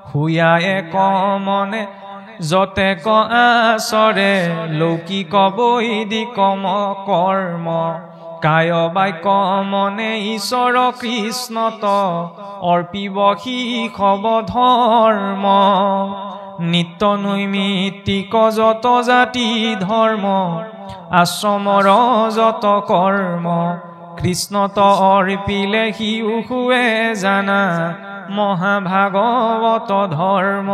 হুয়ায়ে কমনে যতে ক আচৰে লৌকিক বৈদিক কৰ্ম কায় বাক্য মনে ঈশ্বৰ কৃষ্ণত অৰ্পিব শিৱ ধৰ্ম নিত্য নৈমিত্তিক যত জাতি ধৰ্ম আশ্ৰমৰ যত কৰ্ম কৃষ্ণত অৰ্পিলে সিও হুৱে জানা মহাভাগৱত ধৰ্ম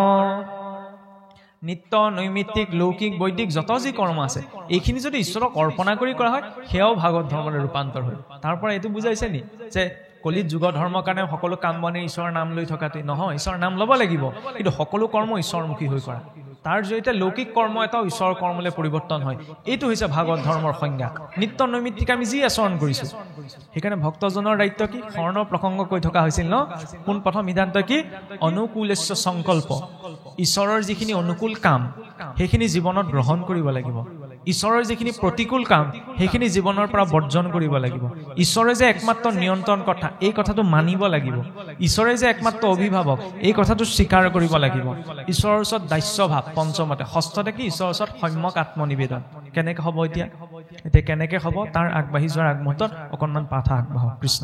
নিত্য নৈমিত্তিক লৌকিক বৈদিক যত যি কৰ্ম আছে এইখিনি যদি ঈশ্বৰক অৰ্পণা কৰি কৰা হয় সেয়াও ভাগৱত ধৰ্মলৈ ৰূপান্তৰ হয় তাৰ পৰা এইটো বুজাইছে নি যে কলিত যুগ ধৰ্মৰ কাৰণে সকলো কাম বনে ঈশ্বৰৰ নাম লৈ থকাটো নহয় ঈশ্বৰৰ নাম ল'ব লাগিব কিন্তু সকলো কৰ্ম ঈশ্বৰমুখী হৈ কৰা তাৰ জৰিয়তে লৌকিক কৰ্ম এটাও ঈশ্বৰৰ কৰ্মলৈ পৰিৱৰ্তন হয় এইটো হৈছে ভাগৱত ধৰ্মৰ সংজ্ঞা নিত্য নৈমিত্তিক আমি যি আচৰণ কৰিছো সেইকাৰণে ভক্তজনৰ দায়িত্ব কি শৰণ প্ৰসংগ কৈ থকা হৈছিল ন কোন প্ৰথম সিদ্ধান্ত কি অনুকূলেশ্য সংকল্প ঈশ্বৰৰ যিখিনি অনুকূল কাম সেইখিনি জীৱনত গ্ৰহণ কৰিব লাগিব ঈশ্বৰৰ যিখিনি প্ৰতিকূল কাম সেইখিনি জীৱনৰ পৰা বৰ্জন কৰিব লাগিব ঈশ্বৰে যে একমাত্ৰ নিয়ন্ত্ৰণ কথা এই কথাটো মানিব লাগিব ঈশ্বৰে যে একমাত্ৰ অভিভাৱক এই কথাটো স্বীকাৰ কৰিব লাগিব ঈশ্বৰৰ ওচৰত দাস্যভাৱ পঞ্চমতে ষষ্ঠতে কি ঈশ্বৰৰ ওচৰত সম্যক আত্মনিবেদন কেনেকৈ হ'ব এতিয়া কেনেকৈ হ'ব তাৰ আগবাঢ়ি যোৱাৰ আগমুহূৰ্তত অকণমান পাঠ আগবঢ়াওক কৃষ্ণ